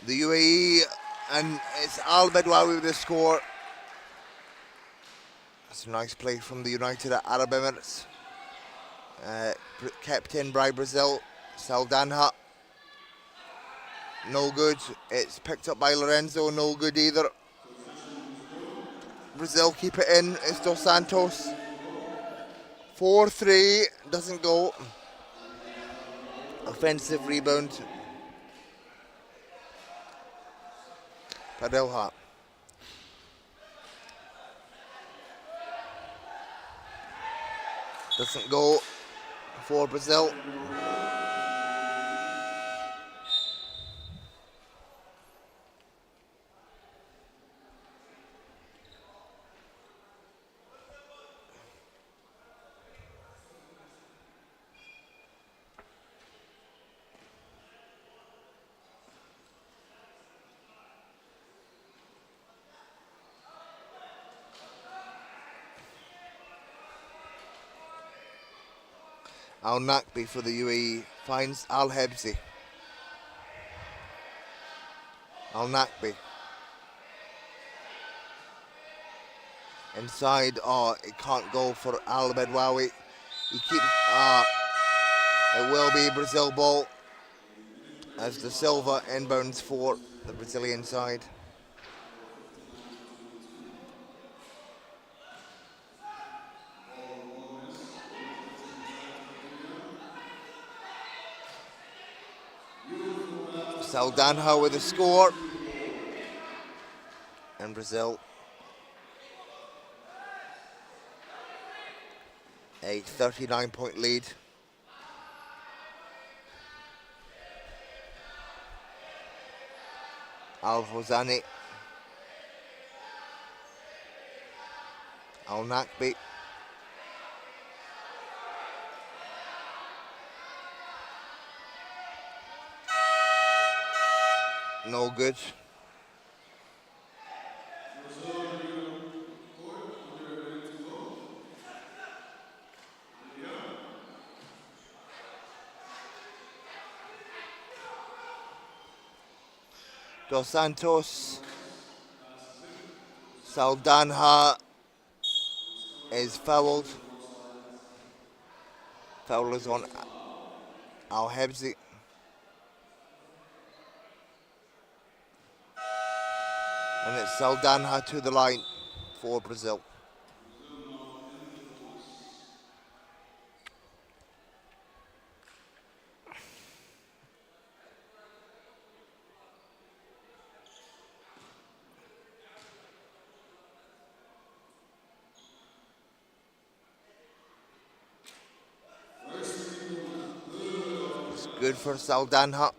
The UAE, and it's Al Bedwawi with the score. That's a nice play from the United Arab Emirates. Kept in by Brazil. Saldanha. No good. It's picked up by Lorenzo. No good either. Brazil keep it in. It's Dos Santos. 4-3. Doesn't go. Offensive rebound. Padelha. Doesn't go for Brazil. Al Nakbi for the UAE finds Al Hebsi. Al Nakbi. Inside, it can't go for Al Bedwawi. He keeps, it will be Brazil ball as the Silva inbounds for the Brazilian side. Saldanha with a score. And Brazil a 39-point lead. Al Hosani. Al Nakbi. No good. Dos Santos. Saldanha is fouled. Foul is on Al Hebsi. And it's Saldanha to the line for Brazil. Good for Saldanha.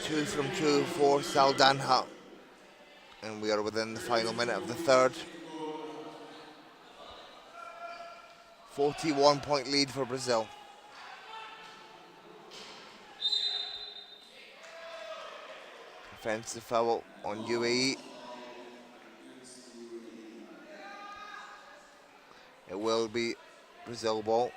Two from two for Saldanha. And we are within the final minute of the third. 41-point lead for Brazil. Offensive foul on UAE. It will be Brazil ball.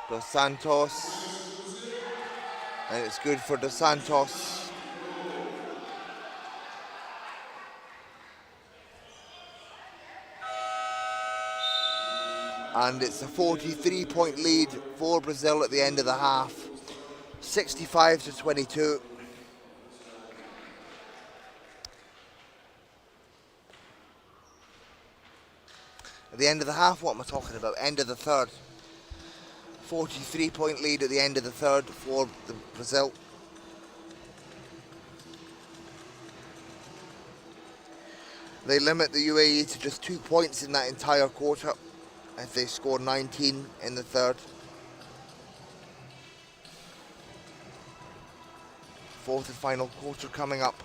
Dos Santos, and it's good for Dos Santos. And it's a 43-point lead for Brazil at the end of the half, 65-22. At the end of the half, what am I talking about? End of the third. 43-point lead at the end of the third for Brazil. They limit the UAE to just 2 points in that entire quarter as they score 19 in the third. Fourth and final quarter coming up.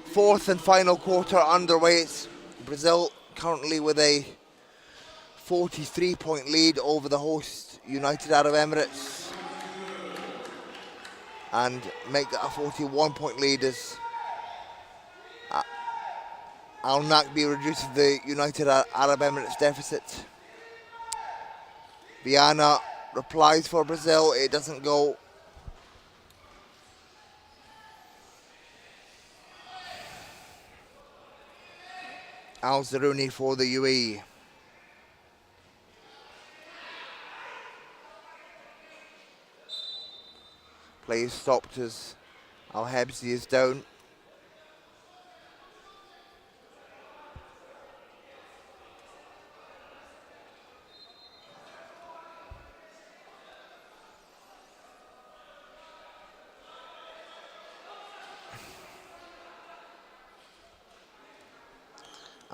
Fourth and final quarter underway. It's Brazil currently with a 43-point lead over the host United Arab Emirates, and make that a 41-point lead as Al Nakbi reduces the United Arab Emirates deficit. Viana replies for Brazil. It doesn't go. Al Zaruni for the UAE. Play is stopped as Al Hebsi is down.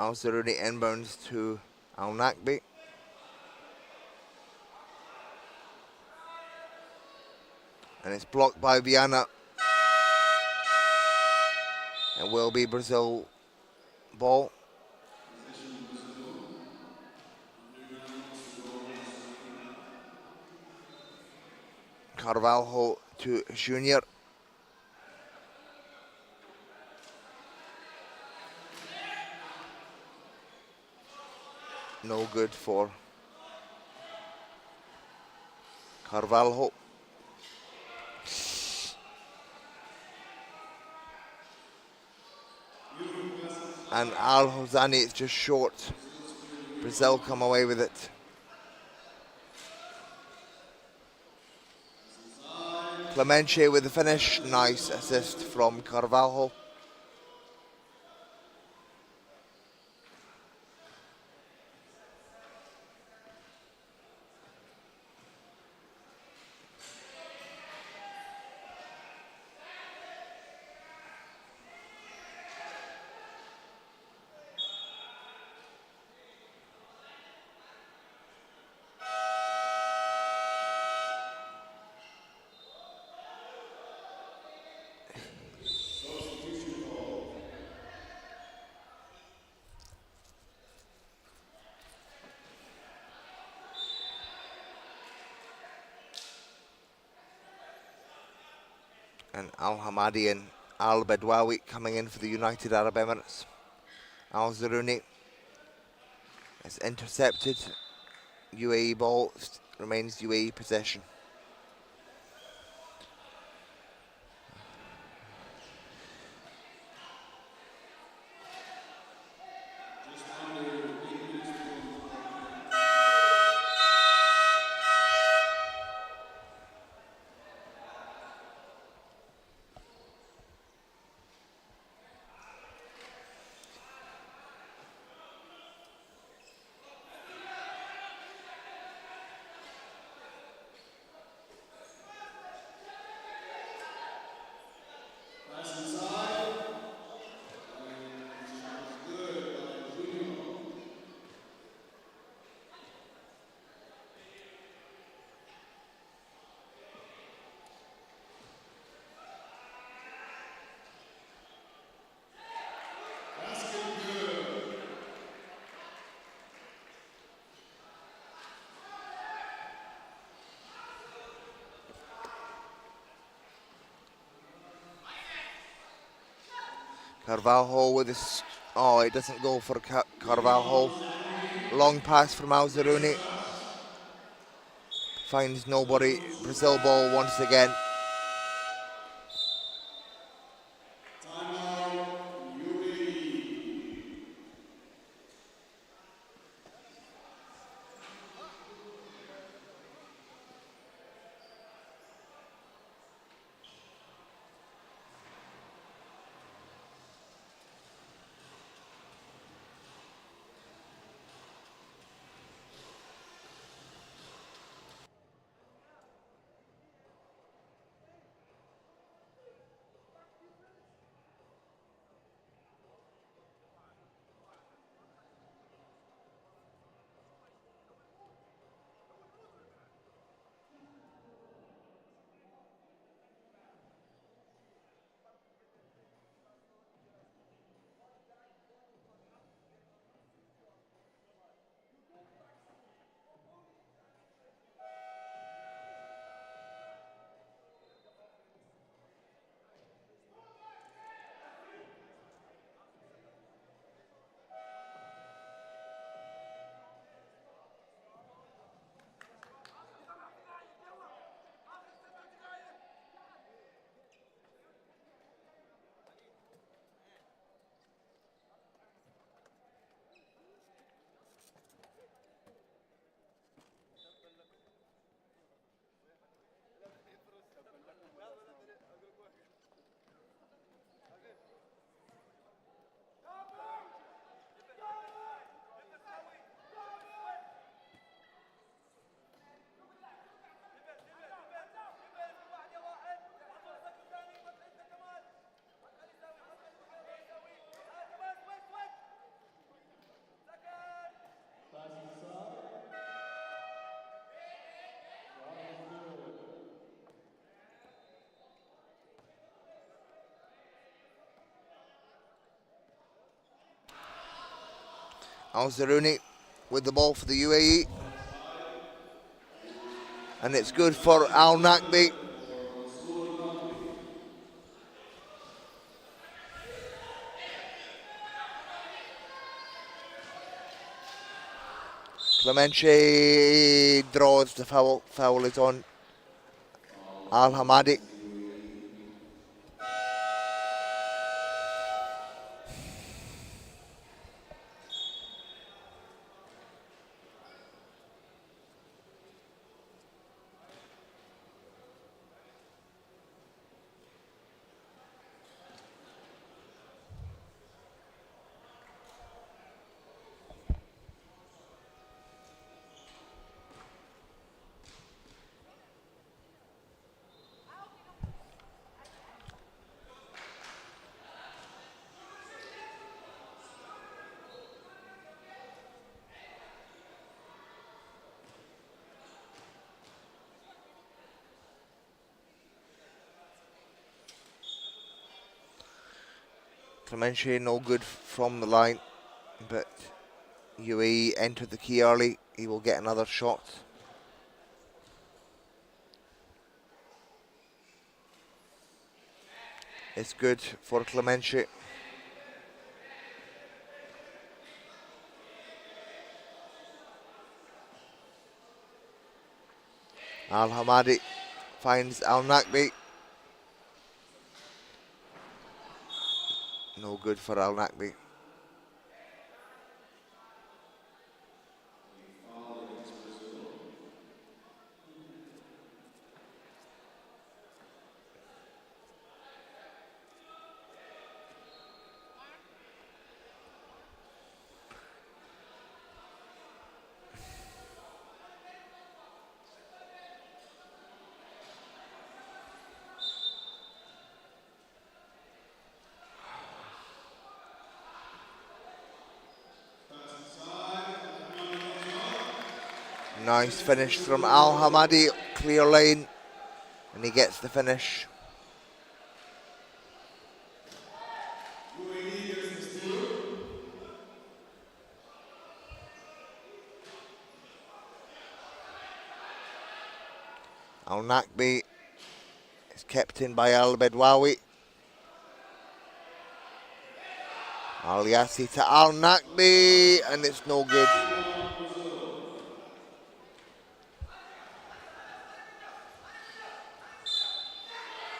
Al Zaruni inbounds to Al Nakbi. And it's blocked by Viana. It will be Brazil ball. Carvalho to Junior. No good for Carvalho. And Al Hosani is just short. Brazil come away with it. Clemente with the finish. Nice assist from Carvalho. And Al Hamadi and Al Bedwawi coming in for the United Arab Emirates. Al Zaruni is intercepted. UAE ball remains UAE possession. Carvalho with this. Oh, it doesn't go for Carvalho. Long pass from Al Zaruni. Finds nobody. Brazil ball once again. Al-Zaruni with the ball for the UAE. And it's good for Al Nakbi. Clemente draws the foul. Foul is on Al Hamadi. Clemente no good from the line, but UAE entered the key early. He will get another shot. It's good for Clemente. Al Hamadi finds Al Nakbi. No good for Al Nakbi. Nice finish from Al Hamadi, clear lane, and he gets the finish. Al Nakbi is kept in by Al Bedwawi. Al Yassi to Al Nakbi, and it's no good.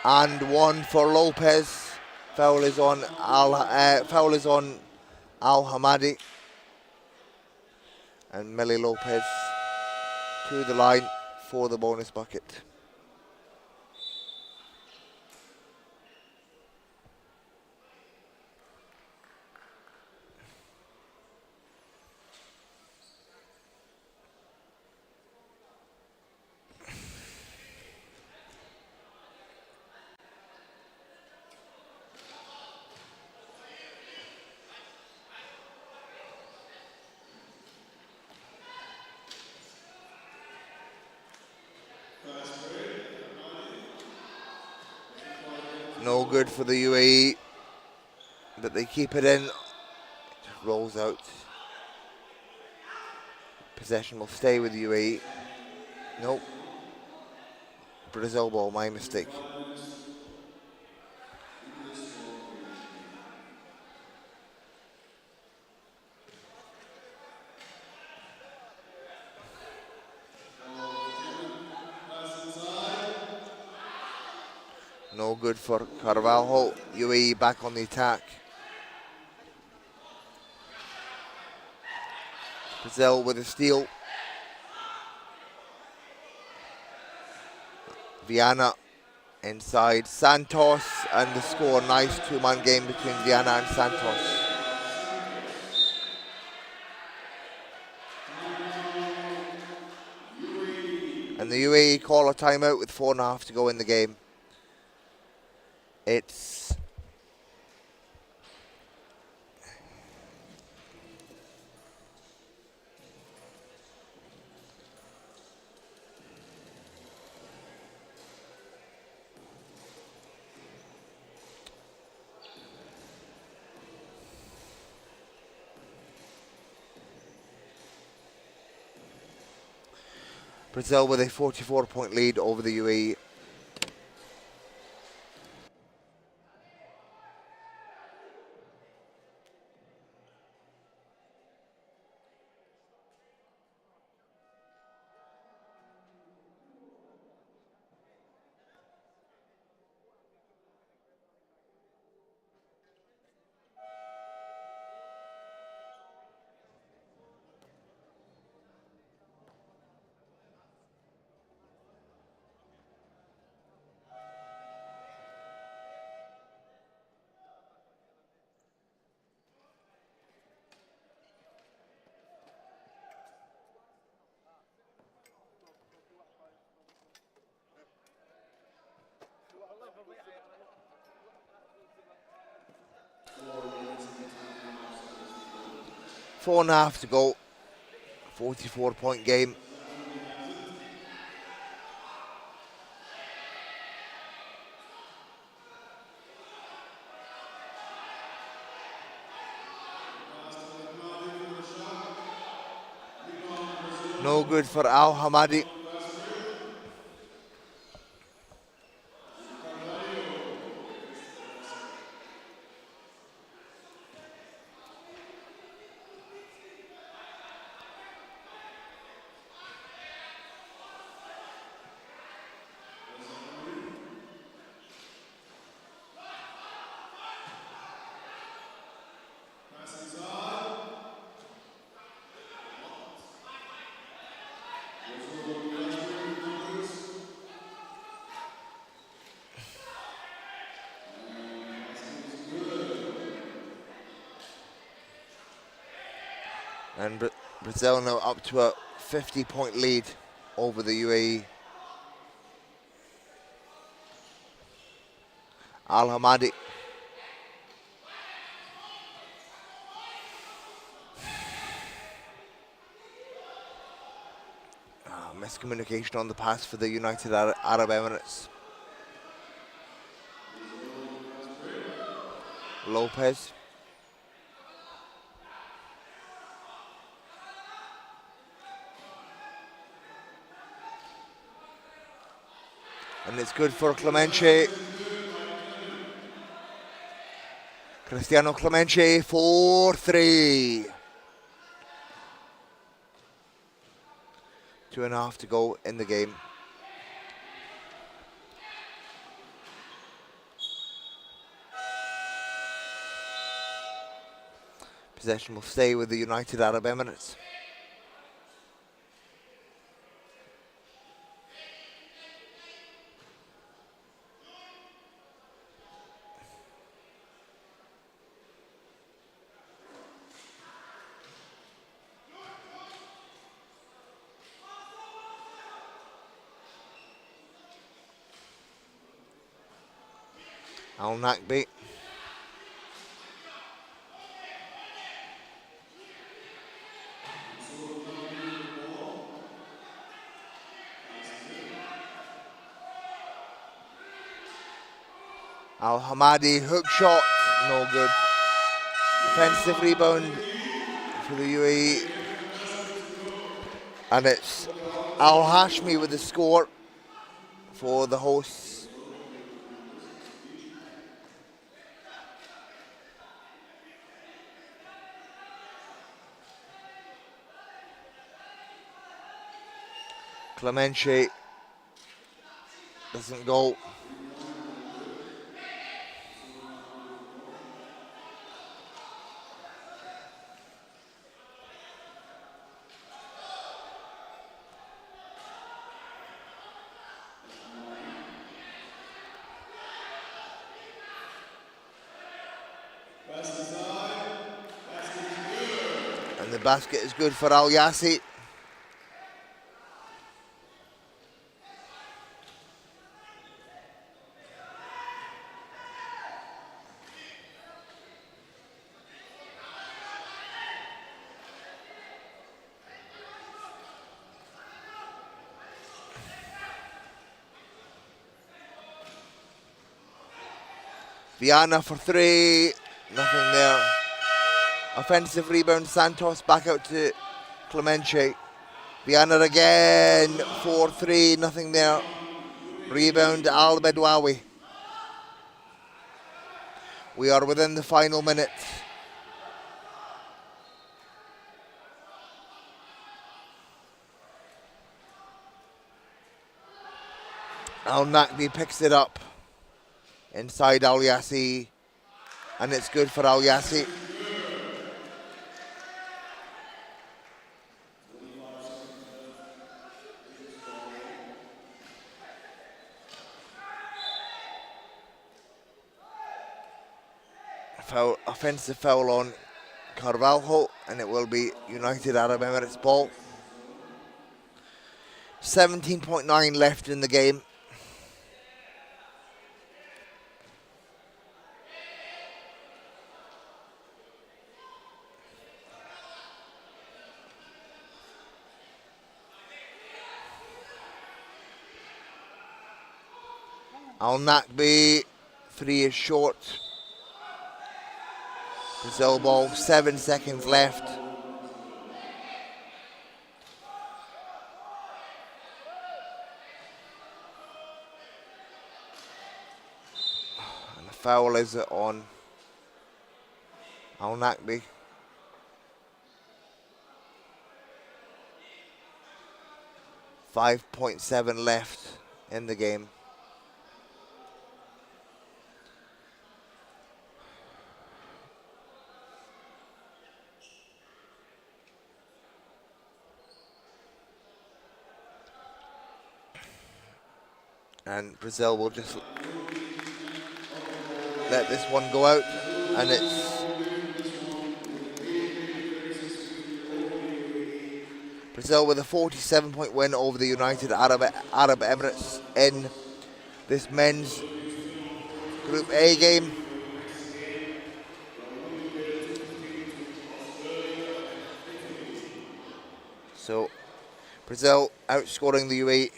And one for Lopez. Foul is on Al Hamadi, and Millie Lopez to the line for the bonus bucket. No good for the UAE, but they keep it in. It rolls out. Possession will stay with the UAE. Nope. Brazil ball, my mistake. No good for Carvalho. UAE back on the attack. Brazil with a steal. Viana inside Santos, and the score. Nice two-man game between Viana and Santos. And the UAE call a timeout with 4.5 to go in the game. It's Brazil with a 44-point lead over the UAE. Four and a half to go. 44-point game. No good for Al Hamadi. And Brazil now up to a 50-point lead over the UAE. Al Hamadi. Miscommunication on the pass for the United Arab Emirates. Lopez. And it's good for Clemente. Cristiano Clemente, 4-3. 2.5 to go in the game. Possession will stay with the United Arab Emirates. Al Nakbi. Al Hamadi, hook shot, no good. Offensive rebound for the UAE. And it's Al Hashmi with the score for the hosts. Clemente doesn't go. And the basket is good for Al Yassi. Viana for three, nothing there. Offensive rebound, Santos back out to Clemente. Vienna again, 4-3, nothing there. Rebound Al Bedwawi. We are within the final minute. Al Nakbi picks it up inside Al Yassi, and it's good for Al Yassi. Offensive foul on Carvalho, and it will be United Arab Emirates ball. 17.9 left in the game. Al Nakbi, 3 is short. Brazil ball, 7 seconds left. And the foul is on Al Nakbi. .7 left in the game. And Brazil will just let this one go out, and it's Brazil with a 47-point win over the United Arab Emirates in this men's Group A game. So Brazil outscoring the UAE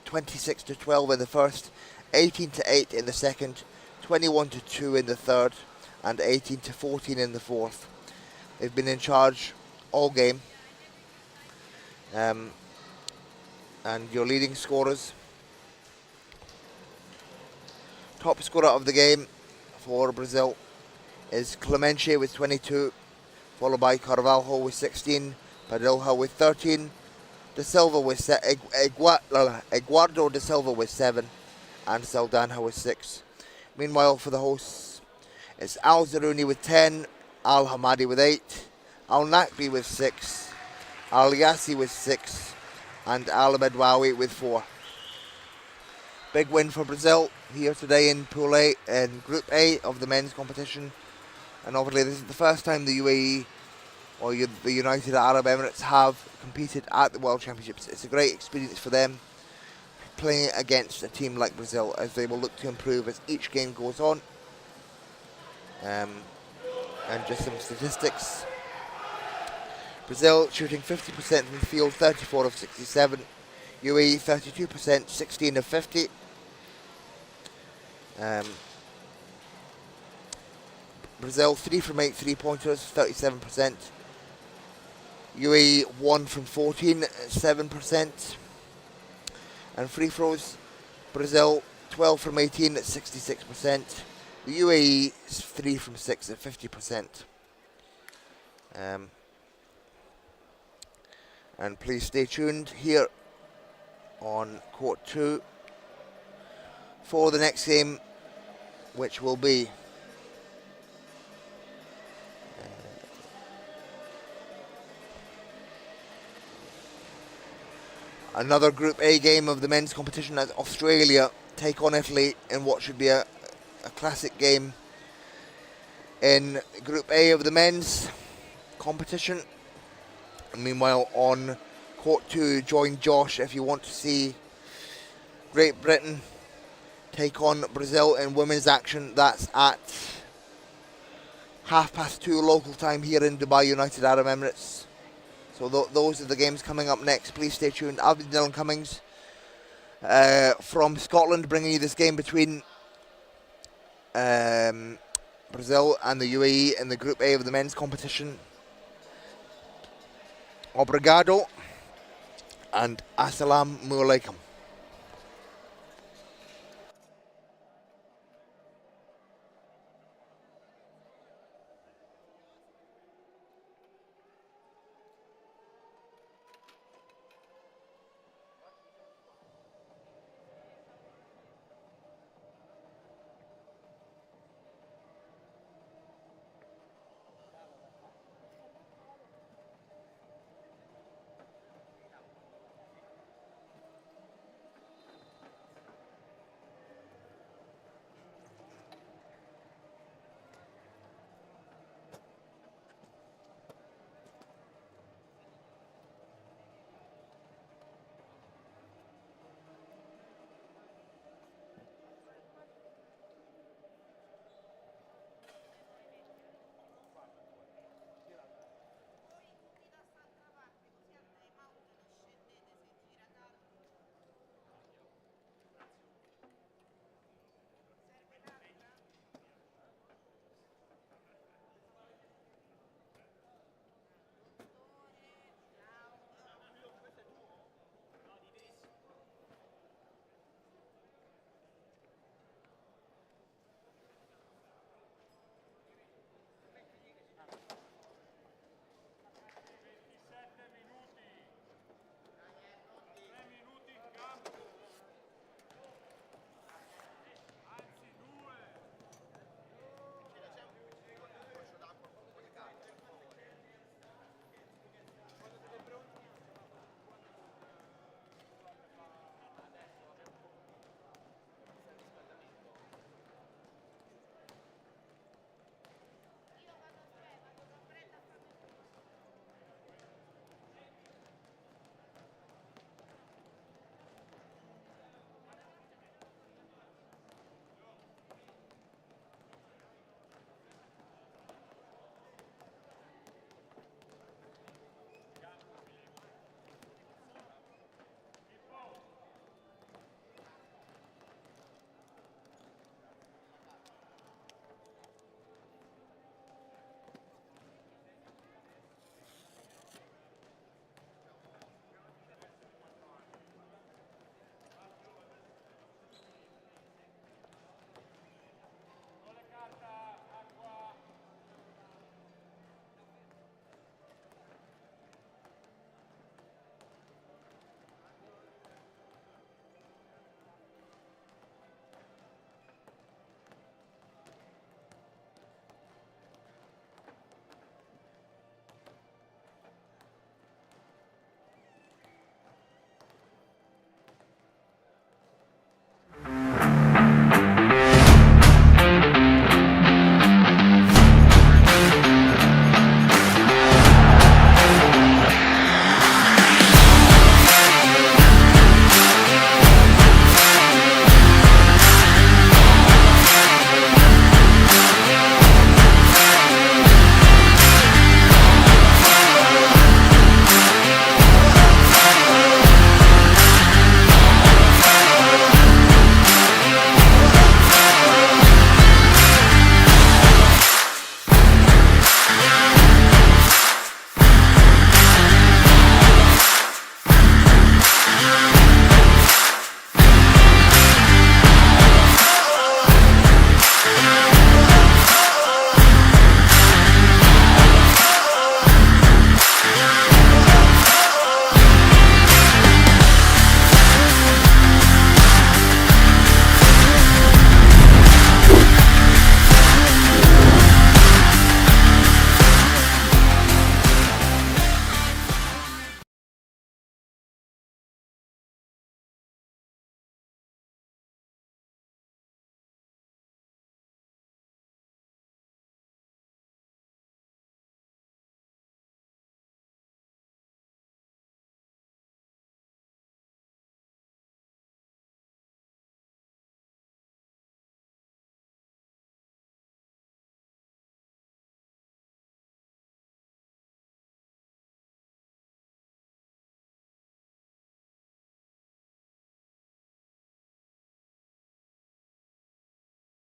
26-12 in the first, 18-8 in the second, 21-2 in the third, and 18-14 in the fourth. They've been in charge all game. And your leading scorers. Top scorer of the game for Brazil is Clemente with 22, followed by Carvalho with 16, Padilha with 13, De Silva with Eduardo De Silva with 7, and Saldanha with 6. Meanwhile, for the hosts, it's Al Zaruni with 10, Al Hamadi with 8, Al Nakbi with 6, Al Yassi with 6, and Al Bedwawi with 4. Big win for Brazil here today in Pool A, in Group A of the men's competition. And obviously this is the first time the UAE or the United Arab Emirates have competed at the World Championships. It's a great experience for them playing against a team like Brazil, as they will look to improve as each game goes on. And just some statistics. Brazil shooting 50% from the field, 34 of 67. UAE 32%, 16 of 50. Brazil 3 from 8 3-pointers, 37%. UAE 1 from 14, 7%. And free throws, Brazil 12 from 18 at 66%. The UAE is 3 from 6 at 50%. And please stay tuned here on Court 2 for the next game, which will be another Group A game of the men's competition, as Australia take on Italy in what should be a classic game in Group A of the men's competition. And meanwhile, on Court 2, join Josh if you want to see Great Britain take on Brazil in women's action. That's at 2:30 local time here in Dubai, United Arab Emirates. So those are the games coming up next. Please stay tuned. I'll be Dylan Cummings from Scotland, bringing you this game between Brazil and the UAE in the Group A of the men's competition. Obrigado and assalamu alaikum.